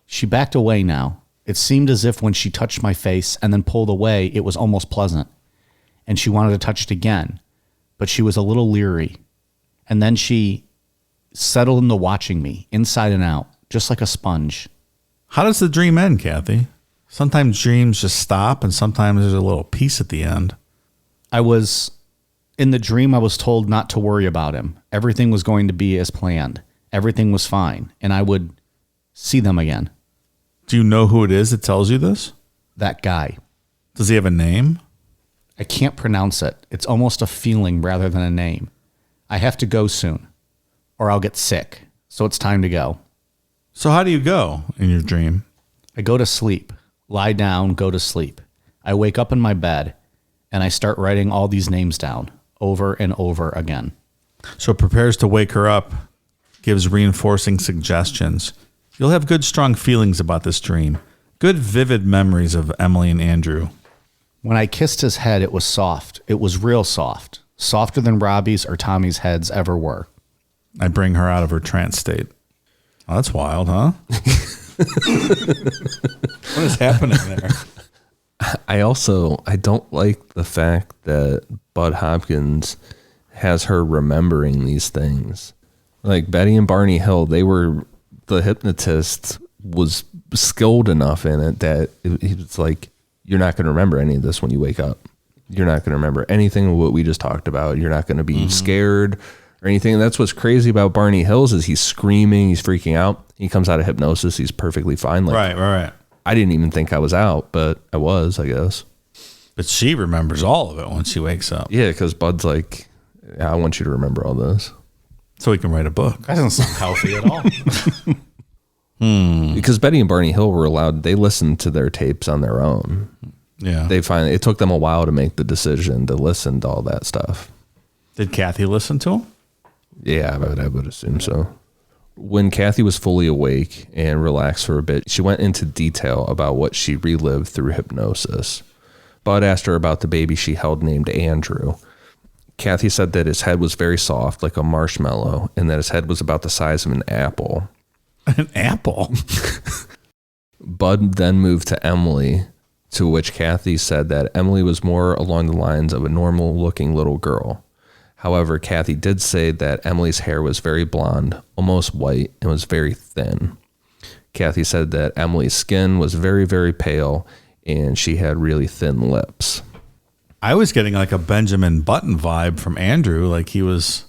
She backed away now. It seemed as if when she touched my face and then pulled away, it was almost pleasant. And she wanted to touch it again, but she was a little leery. And then she settled into watching me, inside and out, just like a sponge. How does the dream end, Kathie? Sometimes dreams just stop, and sometimes there's a little piece at the end. In the dream, I was told not to worry about him. Everything was going to be as planned. Everything was fine, and I would see them again. Do you know who it is that tells you this? That guy. Does he have a name? I can't pronounce it. It's almost a feeling rather than a name. I have to go soon or I'll get sick. So it's time to go. So how do you go in your dream? I go to sleep, lie down, go to sleep. I wake up in my bed and I start writing all these names down over and over again. So it prepares to wake her up, gives reinforcing suggestions. You'll have good, strong feelings about this dream. Good, vivid memories of Emily and Andrew. When I kissed his head, it was soft. It was real soft. Softer than Robbie's or Tommy's heads ever were. I bring her out of her trance state. Oh, that's wild, huh? What is happening there? I don't like the fact that Bud Hopkins has her remembering these things. Like Betty and Barney Hill, the hypnotist was skilled enough in it that he was like, you're not going to remember any of this when you wake up. You're not going to remember anything of what we just talked about. You're not going to be scared or anything. And that's what's crazy about Barney Hills is he's screaming, he's freaking out. He comes out of hypnosis, he's perfectly fine. Like, Right. I didn't even think I was out, but I was, I guess. But she remembers all of it when she wakes up. Yeah, because Bud's like, I want you to remember all this. So he can write a book. That doesn't sound healthy at all. Because Betty and Barney Hill were allowed, they listened to their tapes on their own. Yeah. It took them a while to make the decision to listen to all that stuff. Did Kathie listen to him? Yeah, I would assume so. When Kathie was fully awake and relaxed for a bit, she went into detail about what she relived through hypnosis. Bud asked her about the baby she held named Andrew. Kathie said that his head was very soft, like a marshmallow, and that his head was about the size of an apple. An apple? Bud then moved to Emily, to which Kathie said that Emily was more along the lines of a normal-looking little girl. However, Kathie did say that Emily's hair was very blonde, almost white, and was very thin. Kathie said that Emily's skin was very, very pale, and she had really thin lips. I was getting like a Benjamin Button vibe from Andrew, like he was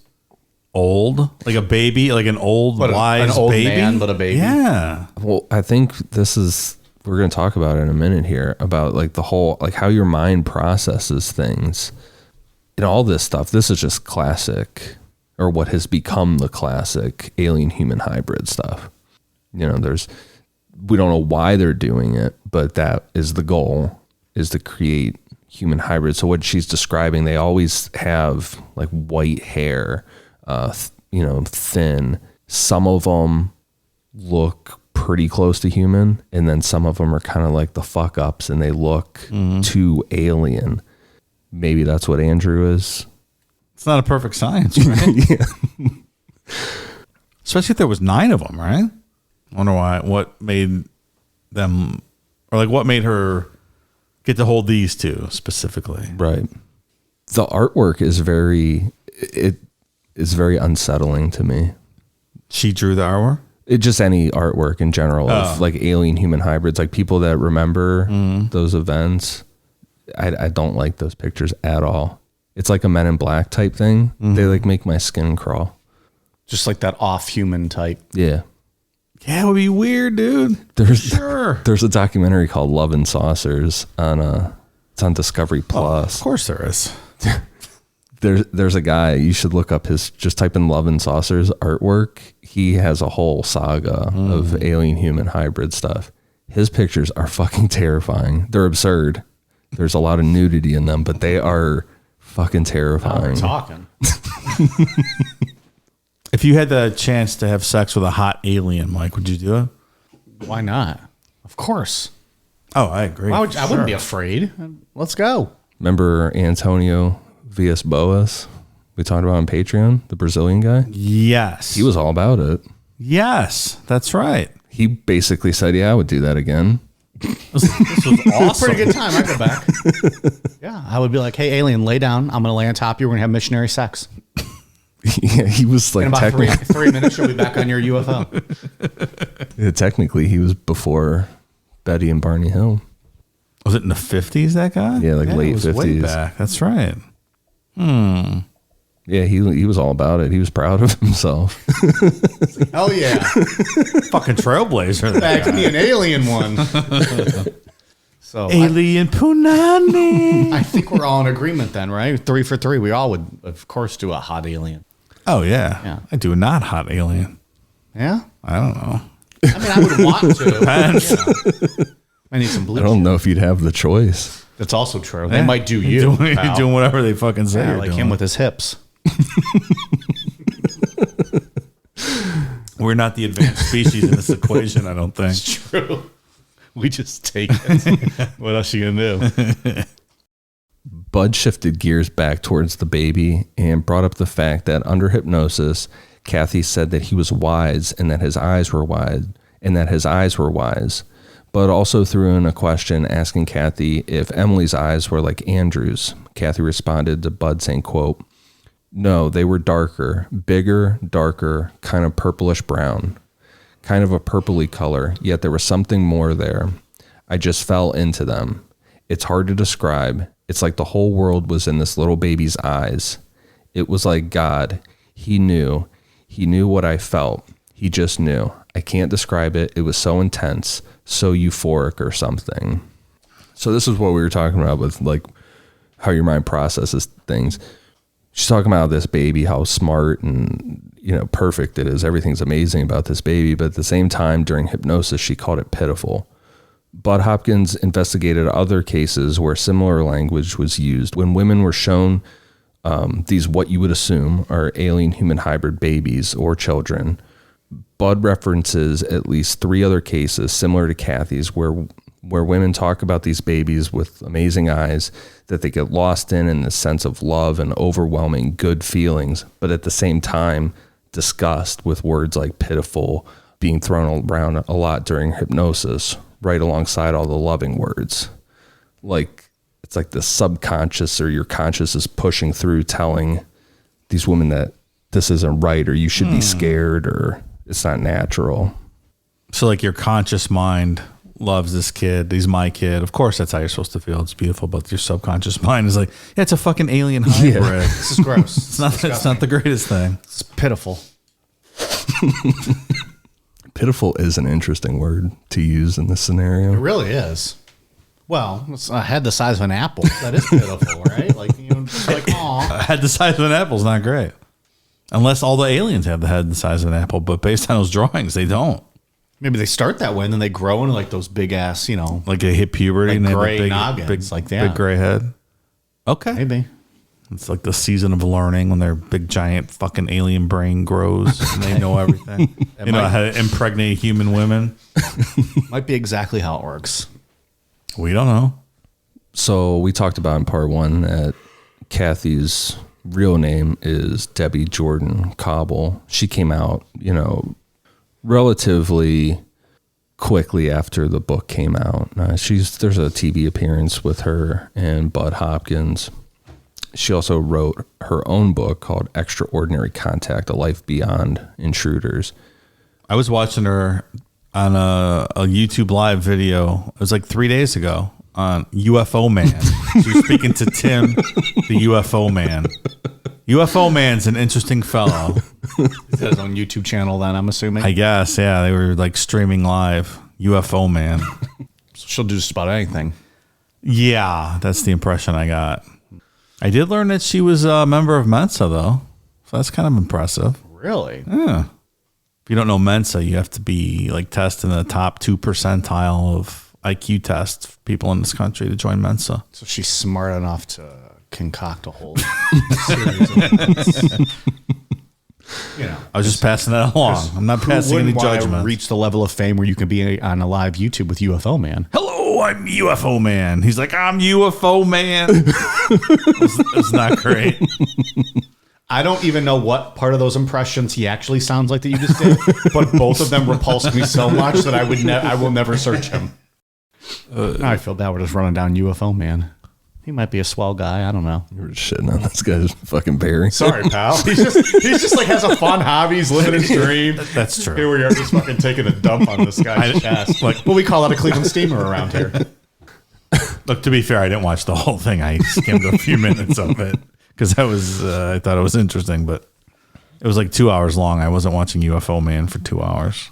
old, like a baby, like an old, wise an old baby. man, but a baby. Yeah. Well, I think we're going to talk about it in a minute here, about like the whole, like how your mind processes things. And all this stuff, this is just classic, or what has become the classic alien human hybrid stuff. You know, we don't know why they're doing it, but that is the goal, is to create human hybrids. So what she's describing, they always have like white hair, thin. Some of them look pretty close to human, and then some of them are kind of like the fuck ups and they look too alien. Maybe that's what Andrew is. It's not a perfect science, right? Yeah. Especially if there was 9 of them, right? I wonder what made them, or like what made her get to hold these two specifically. Right. The artwork is very unsettling to me. She drew the artwork? Just any artwork in general of like alien human hybrids, like people that remember those events. I don't like those pictures at all. It's like a Men in Black type thing. They like make my skin crawl. Just like that off human type. Yeah. Yeah, it would be weird, dude. There's a documentary called Love and Saucers it's on Discovery Plus. Of course there is. There's a guy, you should look up just type in Love and Saucers artwork. He has a whole saga of alien human hybrid stuff. His pictures are fucking terrifying. They're absurd. There's a lot of nudity in them, but they are fucking terrifying. We're talking. If you had the chance to have sex with a hot alien, Mike, would you do it? Why not? Of course. Oh, I agree. I wouldn't be afraid. Let's go. Remember Antonio Villas-Boas? We talked about on Patreon, the Brazilian guy? Yes. He was all about it. Yes, that's right. He basically said, yeah, I would do that again. This was awesome. Pretty good time. I'd go back. Yeah, I would be like, hey, alien, lay down. I'm going to lay on top of you. We're going to have missionary sex. Yeah, he was like, in about three minutes, you'll be back on your UFO. Yeah, technically, he was before Betty and Barney Hill. Was it in the 50s, that guy? Yeah, like late it was 50s. Way back. That's right. Yeah, he was all about it. He was proud of himself. Hell yeah. Fucking trailblazer. Back to be an alien one. So Alien Punani. I think we're all in agreement then, right? 3 for 3. We all would, of course, do a hot alien. Oh, yeah. Yeah. I do not hot alien. Yeah? I don't know. I mean, I would want to. Depends. I need some bleach. I don't know if you'd have the choice. That's also true. They might do you. You're doing whatever they fucking say. Yeah, you're like doing. him with his hips. We're not the advanced species in this equation, I don't think. It's true. We just take it. What else you gonna do? Bud shifted gears back towards the baby and brought up the fact that under hypnosis, Kathie said that he was wise and that his eyes were wise, but also threw in a question asking Kathie if Emily's eyes were like Andrew's. Kathie responded to Bud saying, quote, "No, they were darker, bigger, darker, kind of purplish brown, kind of a purpley color, yet there was something more there. I just fell into them. It's hard to describe. It's like the whole world was in this little baby's eyes. It was like God. He knew what I felt. He just knew. I can't describe it. It was so intense, so euphoric or something." So this is what we were talking about with like how your mind processes things. She's talking about this baby, how smart and, perfect it is. Everything's amazing about this baby. But at the same time, during hypnosis, she called it pitiful. Bud Hopkins investigated other cases where similar language was used when women were shown these what you would assume are alien human hybrid babies or children. Bud references at least 3 other cases similar to Kathie's where women talk about these babies with amazing eyes that they get lost in the sense of love and overwhelming good feelings, but at the same time disgust, with words like pitiful being thrown around a lot during hypnosis, right alongside all the loving words. Like, it's like the subconscious or your conscious is pushing through telling these women that this isn't right, or you should be scared, or it's not natural. So like your conscious mind loves this kid. He's my kid. Of course, that's how you're supposed to feel. It's beautiful. But your subconscious mind is like, yeah, it's a fucking alien hybrid. Yeah. This is gross. It's not the greatest thing. It's pitiful. Pitiful is an interesting word to use in this scenario. It really is. Well, it's a head the size of an apple. That is pitiful, right? Like, just like, aw. A head the size of an apple is not great. Unless all the aliens have the head the size of an apple. But based on those drawings, they don't. Maybe they start that way and then they grow into like those big ass, Like they hit puberty like and they gray have a noggins, big, like that. big gray head. Okay. Maybe. It's like the season of learning when their big giant fucking alien brain grows and they know everything. How to impregnate human women. Might be exactly how it works. We don't know. So we talked about in part 1 that Kathie's real name is Debbie Jordan Cobble. She came out, relatively quickly after the book came out. There's a TV appearance with her and Bud Hopkins. She also wrote her own book called Extraordinary Contact: A Life Beyond Intruders. I was watching her on a YouTube live video. It was like 3 days ago on UFO Man. She was speaking to Tim, the UFO Man. UFO Man's an interesting fellow. Is that his own YouTube channel then, I'm assuming? I guess, yeah. They were like streaming live. UFO Man. She'll do just about anything. Yeah, that's the impression I got. I did learn that she was a member of Mensa, though. So that's kind of impressive. Really? Yeah. If you don't know Mensa, you have to be like tested in the top 2 percentile of IQ tests for people in this country to join Mensa. So she's smart enough to concoct a whole series of things. I was just passing that along. I'm not passing any judgment. Reach the level of fame where you can be on a live YouTube with UFO Man. Hello, I'm UFO Man. He's like, I'm UFO Man. It's not great. I don't even know what part of those impressions he actually sounds like that you just did, but both of them repulsed me so much that I will never search him. I feel bad. We're just running down UFO Man. He might be a swell guy. I don't know. You were shitting on this guy's fucking Barry. Sorry, pal. He's just like has a fun hobby. He's living his dream. That's true. Here we are, just fucking taking a dump on this guy's chest. Like, well, we call it a Cleveland steamer around here. Look, to be fair, I didn't watch the whole thing. I skimmed a few minutes of it because I thought it was interesting, but it was like 2 hours long. I wasn't watching UFO Man for 2 hours.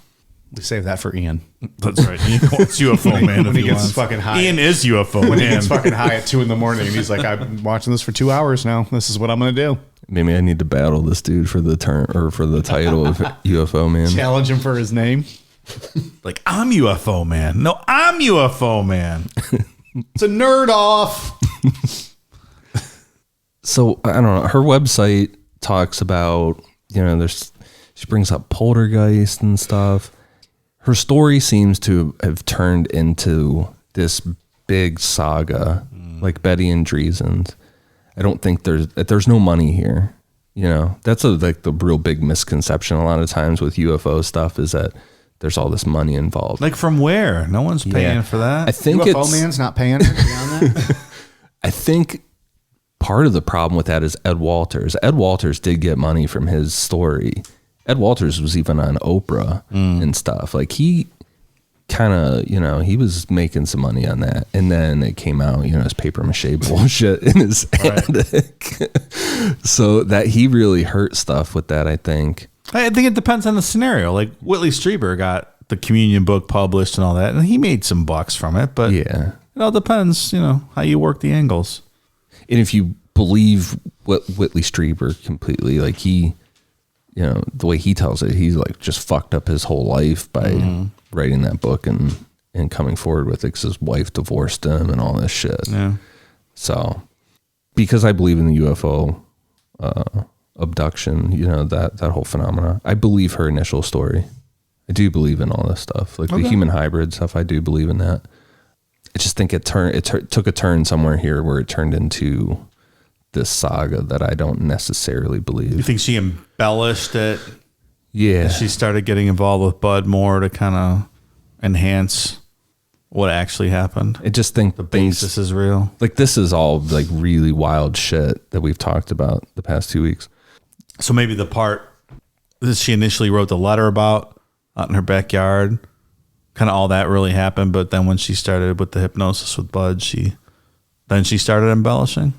We save that for Ian. That's right. Ian wants UFO Man when he gets fucking high. Ian is UFO Man. When he gets fucking high at 2 a.m. and he's like, I've been watching this for 2 hours now. This is what I'm going to do. Maybe I need to battle this dude for the term or for the title of UFO man. Challenge him for his name. Like, I'm UFO man. No, I'm UFO man. It's a nerd off. So I don't know. Her website talks about, she brings up poltergeist and stuff. Her story seems to have turned into this big saga, like Betty and Dreesen's. I don't think there's no money here. That's like the real big misconception a lot of times with UFO stuff is that there's all this money involved. Like from where? No one's paying for that. I think UFO man's not paying her beyond that. I think part of the problem with that is Ed Walters. Ed Walters did get money from his story. Ed Walters was even on Oprah and stuff. Like he kind of, he was making some money on that. And then it came out, his paper mache bullshit in his attic. So that he really hurt stuff with that, I think. I think it depends on the scenario. Like Whitley Strieber got the communion book published and all that, and he made some bucks from it. But yeah, it all depends, how you work the angles. And if you believe what Whitley Strieber completely, like he, the way he tells it, he's like just fucked up his whole life by writing that book and coming forward with it because his wife divorced him and all this shit. Yeah. So, because I believe in the UFO abduction, that whole phenomena, I believe her initial story. I do believe in all this stuff, like the human hybrid stuff. I do believe in that. I just think it took a turn somewhere here where it turned into this saga that I don't necessarily believe. You think she embellished it? Yeah. She started getting involved with Bud more to kind of enhance what actually happened. I just think the basis is real. Like this is all like really wild shit that we've talked about the past 2 weeks. So maybe the part that she initially wrote the letter about out in her backyard, kind of all that really happened. But then when she started with the hypnosis with Bud, she started embellishing.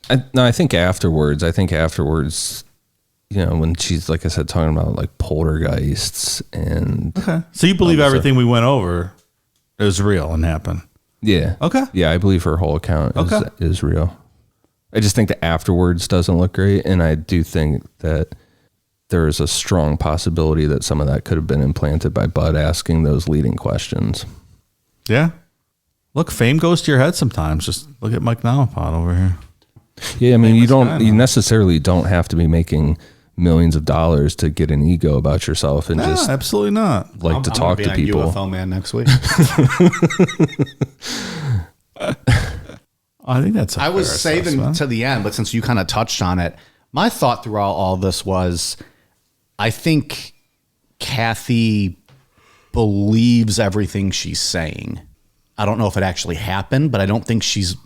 I think afterwards, when she's, like I said, talking about like poltergeists and. Okay. So you believe everything we went over is real and happened? Yeah. Okay. Yeah, I believe her whole account is real. I just think the afterwards doesn't look great. And I do think that there is a strong possibility that some of that could have been implanted by Bud asking those leading questions. Yeah. Look, fame goes to your head sometimes. Just look at Mike Nalapod over here. Yeah, I mean, you necessarily don't have to be making millions of dollars to get an ego about yourself and just absolutely not like to talk to people. UFO man next week. I think that's. I was saving to the end, but since you kind of touched on it, my thought throughout all this was, I think Kathie believes everything she's saying. I don't know if it actually happened, but I don't think she's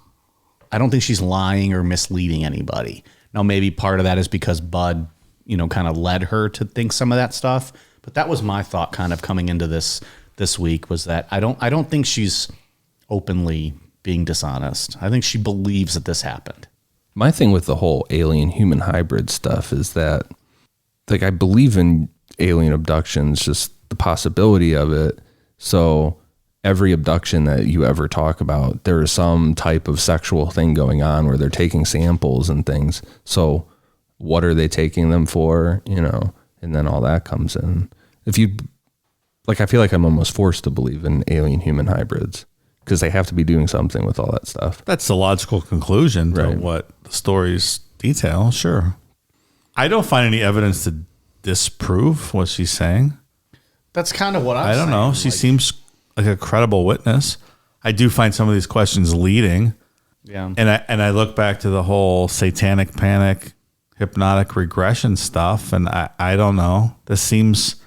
lying or misleading anybody. Now, maybe part of that is because Bud, kind of led her to think some of that stuff. But that was my thought kind of coming into this week, was that I don't think she's openly being dishonest. I think she believes that this happened. My thing with the whole alien human hybrid stuff is that, like, I believe in alien abductions, just the possibility of it. So every abduction that you ever talk about, there is some type of sexual thing going on where they're taking samples and things. So what are they taking them for? And then all that comes in. If you, like, I feel like I'm almost forced to believe in alien human hybrids because they have to be doing something with all that stuff. That's the logical conclusion to Right. what the stories detail. Sure. I don't find any evidence to disprove what she's saying. That's kind of what I don't know. She seems like a credible witness. I do find some of these questions leading. Yeah. And I look back to the whole satanic panic, hypnotic regression stuff, and I don't know. This seems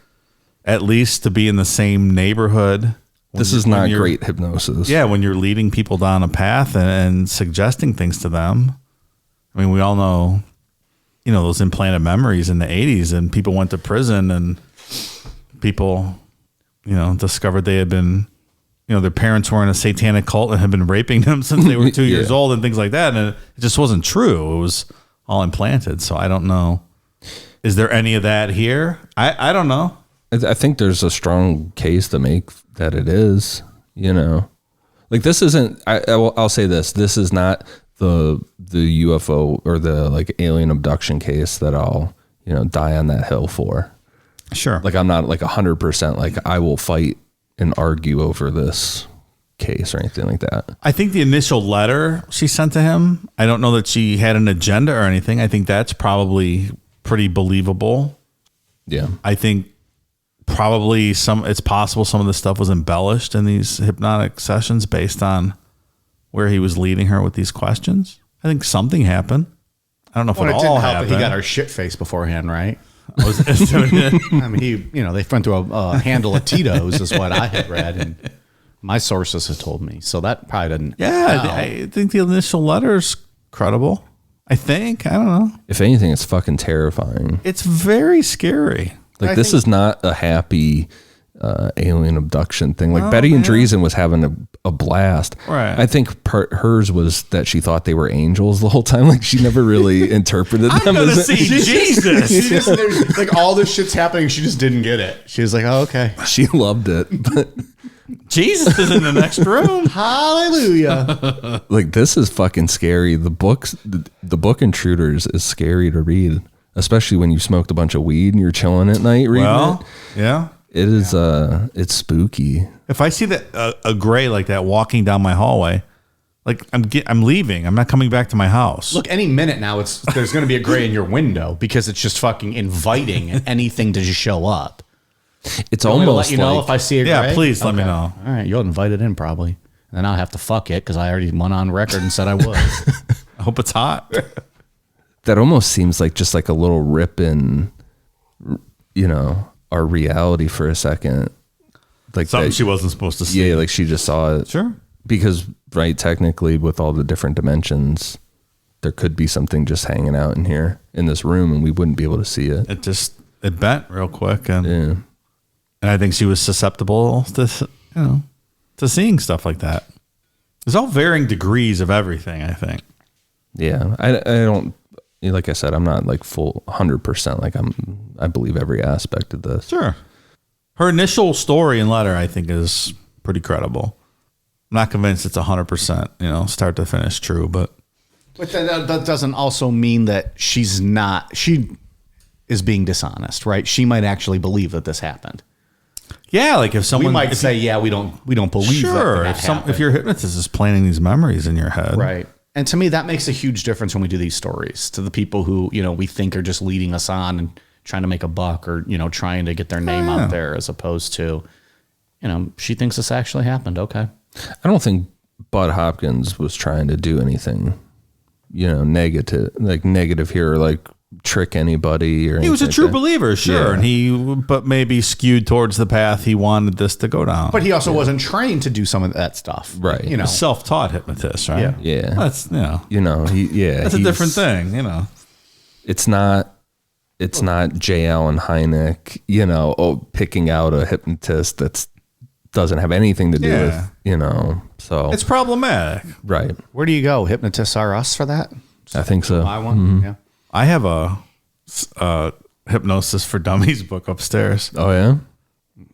at least to be in the same neighborhood. This is not great hypnosis. Yeah, when you're leading people down a path and suggesting things to them. I mean, we all know, those implanted memories in the 80s, and people went to prison and people, discovered they had been, their parents were in a satanic cult and had been raping them since they were 2 years old and things like that. And it just wasn't true. It was all implanted. So I don't know. Is there any of that here? I don't know. I think there's a strong case to make that it is, like this isn't, I'll say this is not the UFO or the like alien abduction case that I'll, die on that hill for. Sure. Like I'm not like 100% like I will fight and argue over this case or anything like that. I think the initial letter she sent to him, I don't know that she had an agenda or anything. I think that's probably pretty believable. Yeah. I think probably it's possible some of the stuff was embellished in these hypnotic sessions based on where he was leading her with these questions. I think something happened. I don't know if it all happened. He got our shit face beforehand, right? I mean, they went through a handle of Tito's is what I had read, and my sources had told me. So that probably didn't. Yeah, I think the initial letter's credible. I think. I don't know. If anything, it's fucking terrifying. It's very scary. Like, this is not a happy alien abduction thing. Like, Betty and Dreesen was having a blast. Right. I think hers was that she thought they were angels the whole time. Like, she never really interpreted them. I'm going to see Jesus. She just, like, all this shit's happening. She just didn't get it. She was like, oh, okay. She loved it. But Jesus is in the next room. Hallelujah. Like, this is fucking scary. The book Intruders is scary to read, especially when you smoked a bunch of weed and you're chilling at night reading it. Yeah. It is, it's spooky. If I see that a gray like that walking down my hallway, like I'm leaving. I'm not coming back to my house. Look, any minute now, there's going to be a gray in your window because it's just fucking inviting anything to just show up. It's I'm almost let you know if I see a gray. Yeah, please let me know. All right, you'll invite it in probably, and then I'll have to fuck it because I already went on record and said I would. I hope it's hot. That almost seems like just like a little rip in, our reality for a second. Like Something she wasn't supposed to see. Yeah, like she just saw it. Sure. Because, right, technically with all the different dimensions, there could be something just hanging out in here in this room and we wouldn't be able to see it. It bent real quick. And I think she was susceptible to, to seeing stuff like that. There's all varying degrees of everything, I think. Yeah. I don't, like I said, I'm not like full 100%. Like I believe every aspect of this. Sure. Her initial story and letter, I think, is pretty credible. I'm not convinced it's 100%, start to finish true, but that doesn't also mean that she is being dishonest, right? She might actually believe that this happened. Yeah, like if someone we say, we don't believe. Sure, if your hypnotist is planting these memories in your head, right? And to me, that makes a huge difference when we do these stories to the people who we think are just leading us on and trying to make a buck or trying to get their name out there, as opposed to she thinks this actually happened. Okay, I don't think Bud Hopkins was trying to do anything negative here, or like trick anybody, or he was a true believer, sure, yeah. and but maybe skewed towards the path he wanted this to go down. But he also wasn't trained to do some of that stuff, right? Self-taught hypnotist, right? Yeah. That's that's a different thing, It's not J. Allen Hynek, picking out a hypnotist that doesn't have anything to do with, so it's problematic, right? Where do you go? Hypnotists are us for that. I think so. Buy one. Mm-hmm. Yeah. I have a Hypnosis for Dummies book upstairs. Oh yeah.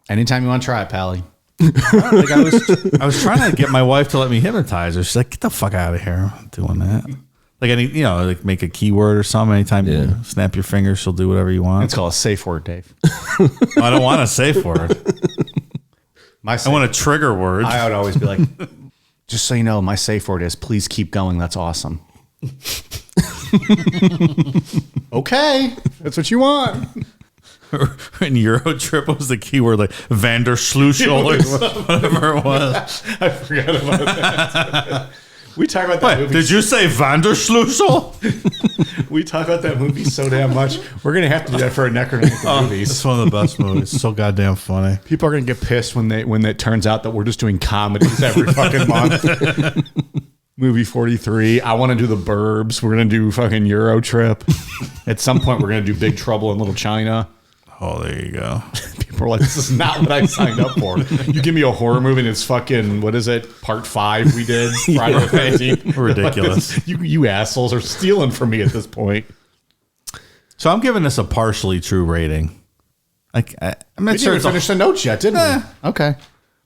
Anytime you want to try it, Pally. I was trying to get my wife to let me hypnotize her. She's like, "Get the fuck out of here! I'm not doing that." Like like make a keyword or something. Anytime you snap your fingers, she'll do whatever you want. It's called a safe word, Dave. I don't want a safe word. I want a trigger word. I would always be like, just so you know, my safe word is please keep going. That's awesome. Okay, that's what you want. In Eurotrip was the keyword like Vanderschlussel or whatever it was. I forgot about that. We talk about that movie. Did you say Vanderschlussel? We talk about that movie so damn much. We're going to have to do that for a Necronomicon movies. It's one of the best movies. It's so goddamn funny. People are going to get pissed when it turns out that we're just doing comedies every fucking month. Movie 43. I want to do The Burbs. We're going to do fucking Eurotrip. At some point, we're going to do Big Trouble in Little China. Oh, there you go. People are like, this is not what I signed up for. You give me a horror movie and it's fucking, what is it? Part 5 we did. Friday the 13th. Ridiculous. Like, you assholes are stealing from me at this point. So I'm giving this a partially true rating. Like, I'm not We didn't sure. finish the notes yet, did we? Okay.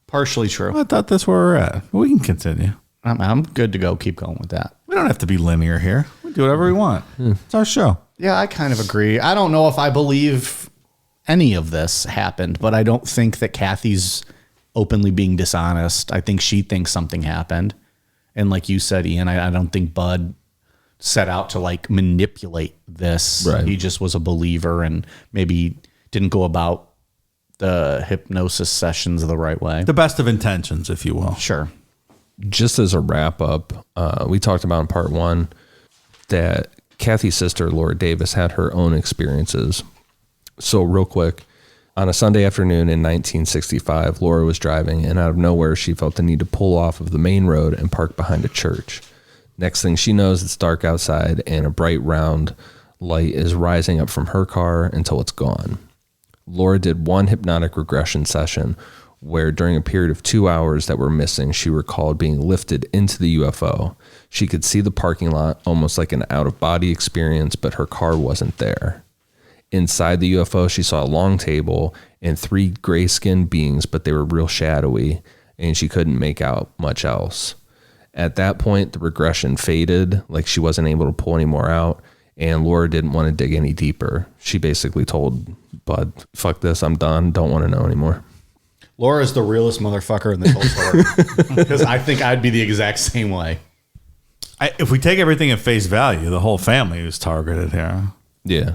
Partially true. I thought that's where we're at. We can continue. I'm good to go. Keep going with that. We don't have to be linear here. We do whatever we want. It's our show. Yeah, I kind of agree. I don't know if I believe any of this happened, but I don't think that Kathie's openly being dishonest. I think she thinks something happened. And like you said, Ian, I don't think Bud set out to like manipulate this. Right. He just was a believer and maybe didn't go about the hypnosis sessions the right way. The best of intentions, if you will. Sure. Just as a wrap up, we talked about in part 1 that Kathie's sister, Laura Davis, had her own experiences. So real quick, on a Sunday afternoon in 1965, Laura was driving, and out of nowhere, she felt the need to pull off of the main road and park behind a church. Next thing she knows, it's dark outside, and a bright round light is rising up from her car until it's gone. Laura did one hypnotic regression session where during a period of 2 hours that were missing, she recalled being lifted into the UFO. She could see the parking lot almost like an out-of-body experience, but her car wasn't there. Inside the UFO, she saw a long table and 3 gray-skinned beings, but they were real shadowy, and she couldn't make out much else. At that point, the regression faded, like she wasn't able to pull any more out, and Laura didn't want to dig any deeper. She basically told Bud, fuck this, I'm done, don't want to know anymore. Laura's the realest motherfucker in this whole story. Because I think I'd be the exact same way. If we take everything at face value, the whole family was targeted here. Yeah.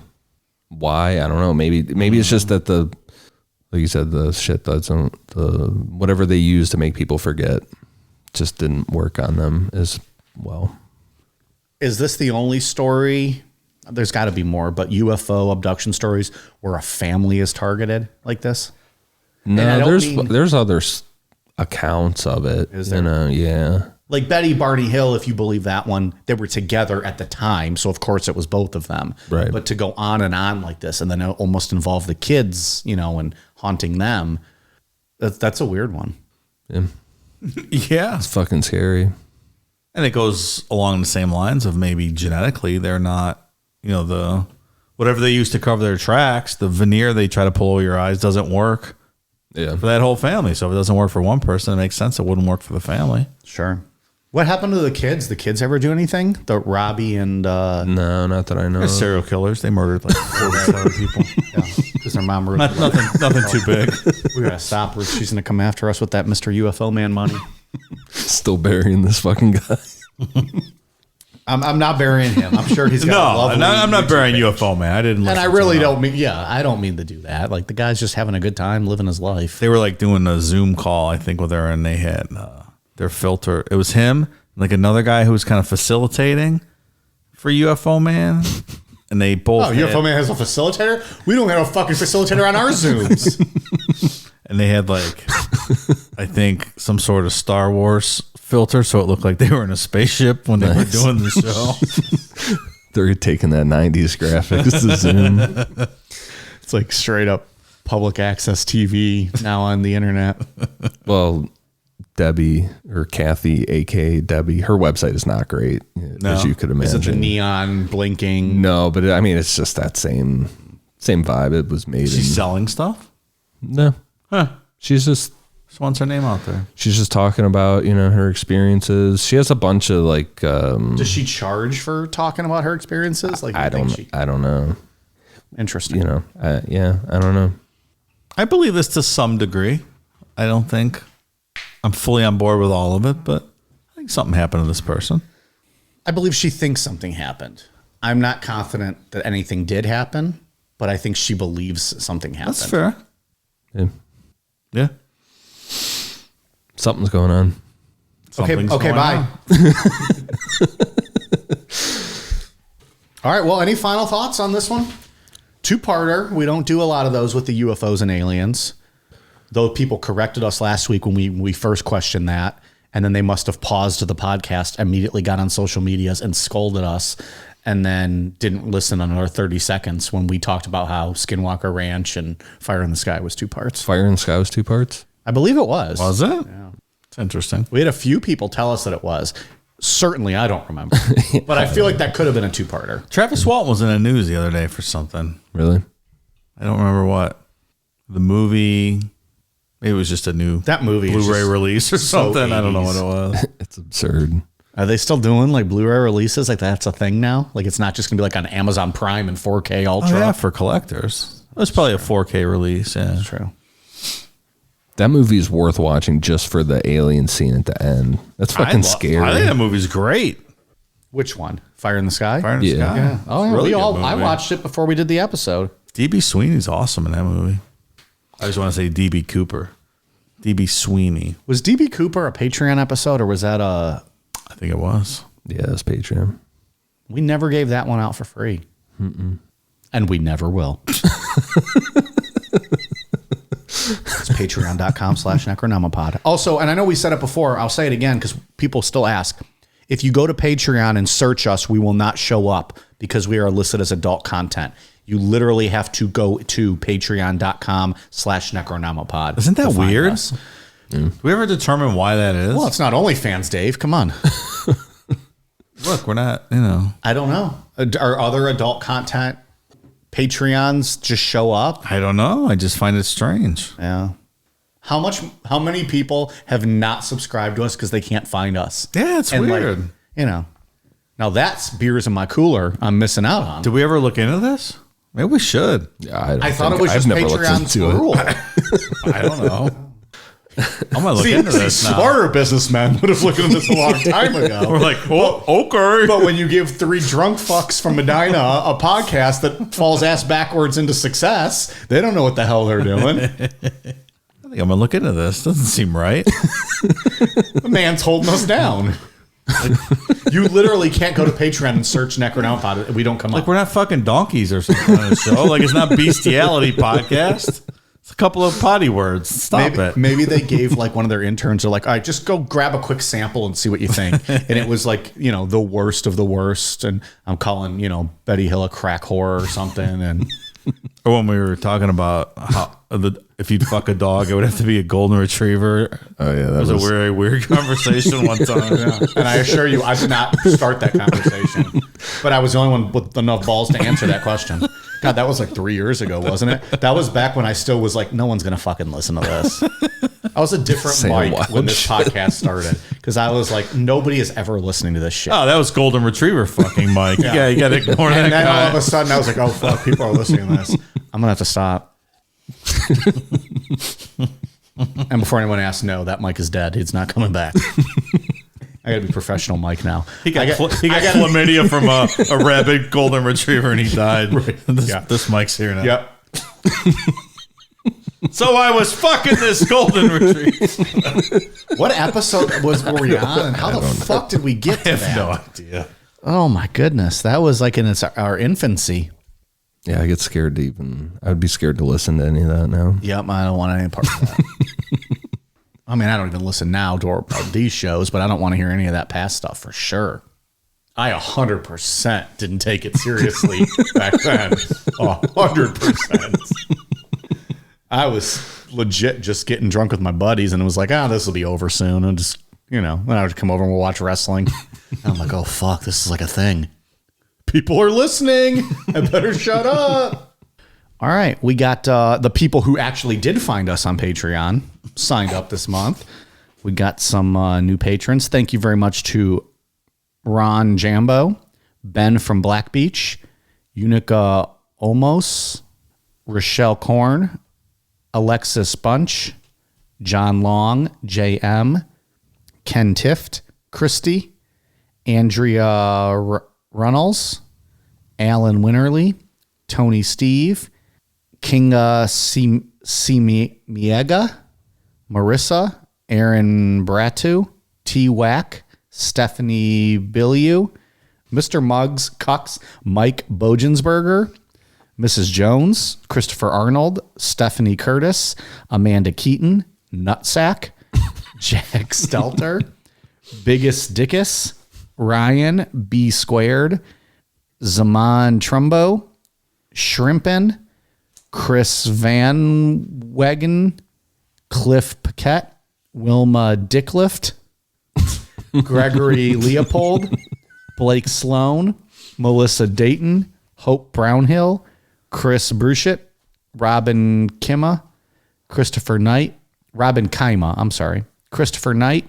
Why? I don't know. Maybe it's just that like you said, the shit doesn't, whatever they use to make people forget just didn't work on them as well. Is this the only story? There's got to be more, but UFO abduction stories where a family is targeted like this? No, there's other accounts of it. Is there? Yeah. Like Betty Barney Hill, if you believe that one, they were together at the time. So, of course, it was both of them. Right. But to go on and on like this and then almost involve the kids, and haunting them, that's a weird one. Yeah. Yeah. It's fucking scary. And it goes along the same lines of maybe genetically they're not, the whatever they use to cover their tracks, the veneer they try to pull over your eyes doesn't work. Yeah. For that whole family. So if it doesn't work for one person, it makes sense it wouldn't work for the family. Sure. What happened to the kids? The kids ever do anything? The Robbie and no, not that I know. They're serial killers. They murdered like 47 people. Because their mom Nothing too big. We gotta stop her. She's gonna come after us with that Mr. UFO man money. Still burying this fucking guy. I'm not burying him. I'm sure he's got a lovely I'm not YouTube burying page. UFO man. I didn't. And I really don't mean. Yeah, I don't mean to do that. Like the guy's just having a good time, living his life. They were like doing a Zoom call, I think, with her, and they had their filter. It was him, like another guy who was kind of facilitating for UFO man, and they both. UFO man has a facilitator. We don't have a fucking facilitator on our Zooms. And they had like, I think, some sort of Star Wars filter, so it looked like they were in a spaceship when they were doing the show. They're taking that 90s graphics to Zoom. It's like straight up public access TV now on the internet. Well, Debbie or Kathie, aka Debbie, her website is not great, as you could imagine. Is it the neon blinking? No, but it's just that same vibe. It was made. She's selling stuff? No. Huh. She's just wants her name out there. She's just talking about, her experiences. She has a bunch of like does she charge for talking about her experiences? Like I don't know. Interesting. I don't know. I believe this to some degree. I don't think I'm fully on board with all of it, but I think something happened to this person. I believe she thinks something happened. I'm not confident that anything did happen, but I think she believes something happened. That's fair. Yeah. Something's going on. Okay, bye. All right, well, any final thoughts on this one? Two-parter. We don't do a lot of those with the UFOs and aliens. Though people corrected us last week when we first questioned that, and then they must have paused the podcast, immediately got on social medias and scolded us, and then didn't listen another 30 seconds when we talked about how Skinwalker Ranch and Fire in the Sky was 2 parts. Fire in the Sky was 2 parts? I believe it was. Was it? Yeah. It's interesting. We had a few people tell us that it was. Certainly, I don't remember. But I feel like that could have been a 2-parter. Travis Walton was in the news the other day for something. Really? I don't remember what. The movie Maybe it was just a new That movie is Blu-ray just release or so something. I don't know what 80s. it was. It's absurd. Are they still doing like Blu-ray releases? Like that's a thing now? Like it's not just gonna be like on Amazon Prime and 4K Ultra? Oh, yeah, for collectors. It was probably a 4K release. Yeah, True. That movie is worth watching just for the alien scene at the end. That's fucking scary. I think that movie's great. Which one? Fire in the Sky? Fire in the Yeah. Sky. Yeah. Oh, yeah. Really We good all. movie. I watched it before we did the episode. DB Sweeney's awesome in that movie. I just want to say DB Cooper. DB Sweeney. Was DB Cooper a Patreon episode or was that a? I think it was. Yeah, it's Patreon. We never gave that one out for free, and we never will. It's patreon.com/necronomipod. Also, and I know we said it before, I'll say it again because people still ask. If you go to Patreon and search us, we will not show up because we are listed as adult content. You literally have to go to patreon.com/necronomipod. Isn't that to find weird? us. Did we ever determine why that is? Well, it's not OnlyFans, Dave. Come on. Look, we're not, you know. I don't know. Are other adult content Patreons just show up? I don't know. I just find it strange. Yeah. How many people have not subscribed to us because they can't find us? Yeah, it's And, weird. like, you know, now that's beers in my cooler I'm missing out on. Did we ever look into this? Maybe we should. Yeah, I thought it was just Patreon's rule. I don't know. I'm going to look See, into this now. smarter businessmen would have looked into this a long time ago. We're like, oh, okay. But when you give three drunk fucks from Medina a podcast that falls ass backwards into success, they don't know what the hell they're doing. I think I'm going to look into this. Doesn't seem right. The man's holding us down. You literally can't go to Patreon and search Necronomipod. We don't come Like, up. we're not fucking donkeys or something on the show. Like, it's not Bestiality Podcast. It's a couple of potty words. Stop it. Maybe they gave like one of their interns, are like, all right, just go grab a quick sample and see what you think. And it was like, you know, the worst of the worst. And I'm calling, you know, Betty Hill a crack whore or something. And Or when we were talking about how if you'd fuck a dog, it would have to be a golden retriever. Oh yeah, That was a very weird conversation one time. and I assure you, I did not start that conversation. But I was the only one with enough balls to answer that question. God, that was like 3 years ago, wasn't it? That was back when I still was like, no one's going to fucking listen to this. I was a different Say Mike wild when this shit. podcast started. Because I was like, nobody is ever listening to this shit. Oh, that was golden retriever fucking Mike. Yeah, you got to ignore that And then all of guy. a sudden I was like, oh, fuck, people are listening to this. I'm going to have to stop. And before anyone asks, no, that Mike is dead. He's not coming back. I got to be professional Mike now. He got chlamydia from a rabid golden retriever and he died. This Mike's here now. Yep. So I was fucking this golden retriever. What episode were we on? And how the fuck did we get to I have that? no idea. Oh my goodness. That was like in our infancy. Yeah, I get scared to even. I'd be scared to listen to any of that now. Yep. I don't want any part of that. I mean, I don't even listen now to these shows, but I don't want to hear any of that past stuff for sure. I 100% didn't take it seriously back then. 100%. I was legit just getting drunk with my buddies and it was like, this will be over soon. And just, you know, then I would come over and we'll watch wrestling. And I'm like, oh, fuck, this is like a thing. People are listening. I better shut up. All right. We got the people who actually did find us on Patreon signed up this month. We got some new patrons. Thank you very much to Ron Jambo, Ben from Black Beach, Unica Olmos, Rochelle Korn, Alexis Bunch, John Long, JM, Ken Tift, Christy, Andrea Runnels, Alan Winterly, Tony Steve, Kinga Simiega, Marissa, Aaron Bratu, T. Wack, Stephanie Billieu, Mr. Muggs, Cucks, Mike Bojensberger, Mrs. Jones, Christopher Arnold, Stephanie Curtis, Amanda Keaton, Nutsack, Jack Stelter, Biggest Dickus, Ryan B. Squared, Zaman Trumbo, Shrimpin, Chris Van Wegen, Cliff Paquette, Wilma Dicklift, Gregory Leopold, Blake Sloan, Melissa Dayton, Hope Brownhill, Chris Bruchett, Robin Kimma, Christopher Knight, Robin Kaima, I'm sorry. Christopher Knight,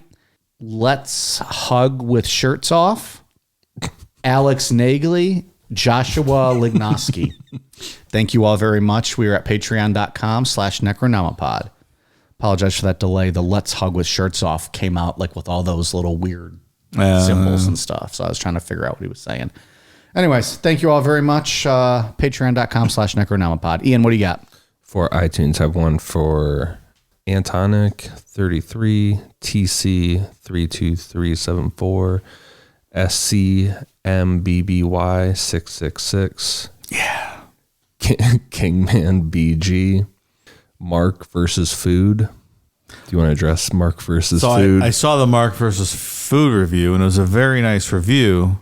Let's Hug with Shirts Off. Alex Nagley, Joshua Lignoski. Thank you all very much. We are at patreon.com/necronomipod. Apologize for that delay. The Let's Hug with Shirts Off came out like with all those little weird symbols and stuff. So I was trying to figure out what he was saying. Anyways, thank you all very much. Patreon.com/necronomipod. Ian, what do you got? For iTunes, I have one for Antonic 33, TC 32374, SCMBBY 666. Yeah. Kingman BG. Mark versus Food. Do you want to address Mark versus Food? I saw the Mark versus Food review, and it was a very nice review,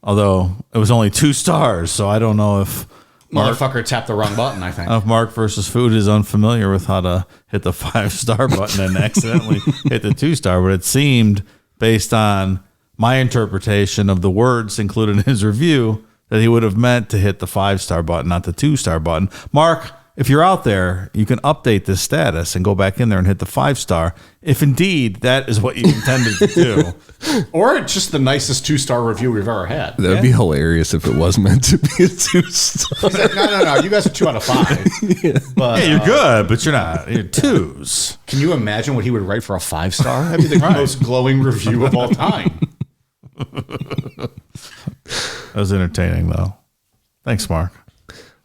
although it was only 2 stars, so I don't know if Motherfucker tapped the wrong button, I think. If Mark versus Food is unfamiliar with how to hit the 5-star button and accidentally hit the 2-star, but it seemed, based on my interpretation of the words included in his review, that he would have meant to hit the 5-star button, not the 2-star button. Mark, if you're out there, you can update this status and go back in there and hit the 5-star, if indeed that is what you intended to do. Or it's just the nicest 2-star review we've ever had. That would be hilarious if it was meant to be a 2-star. He's like, no. You guys are 2 out of 5. But, You're good, but you're not. You're 2s. Can you imagine what he would write for a 5-star? That'd be the most glowing review of all time. That was entertaining, though. Thanks, Mark.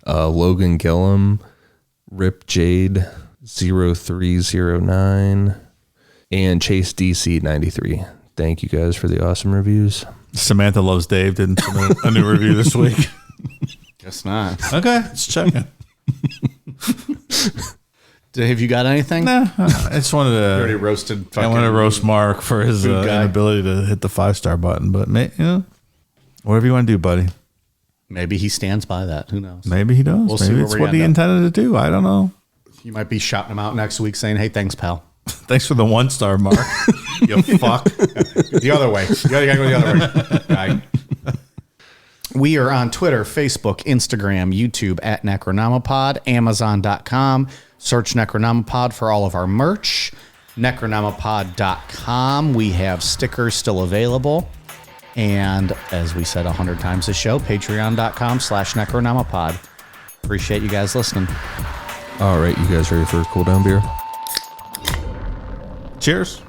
Logan Gillum, Rip Jade 0309, and Chase DC 93. Thank you guys for the awesome reviews. Samantha Loves Dave didn't submit a new review this week. Guess not. Okay, let's check it. Have you got anything? Nah, I just wanted to. You already roasted. I want to roast Mark for his inability to hit the 5-star button, but whatever you want to do, buddy. Maybe he stands by that. Who knows? Maybe he does. We'll see Maybe where it's we what he end up. intended to do. I don't know. You might be shouting him out next week saying, "Hey, thanks, pal." Thanks for the 1-star, Mark. You fuck. The other way. You gotta go the other way. Right. We are on Twitter, Facebook, Instagram, YouTube at Necronomipod, Amazon.com. Search Necronomipod for all of our merch. Necronomipod.com. We have stickers still available. And as we said 100 times this show, patreon.com/Necronomipod. Appreciate you guys listening. All right, you guys ready for a cool down beer? Cheers.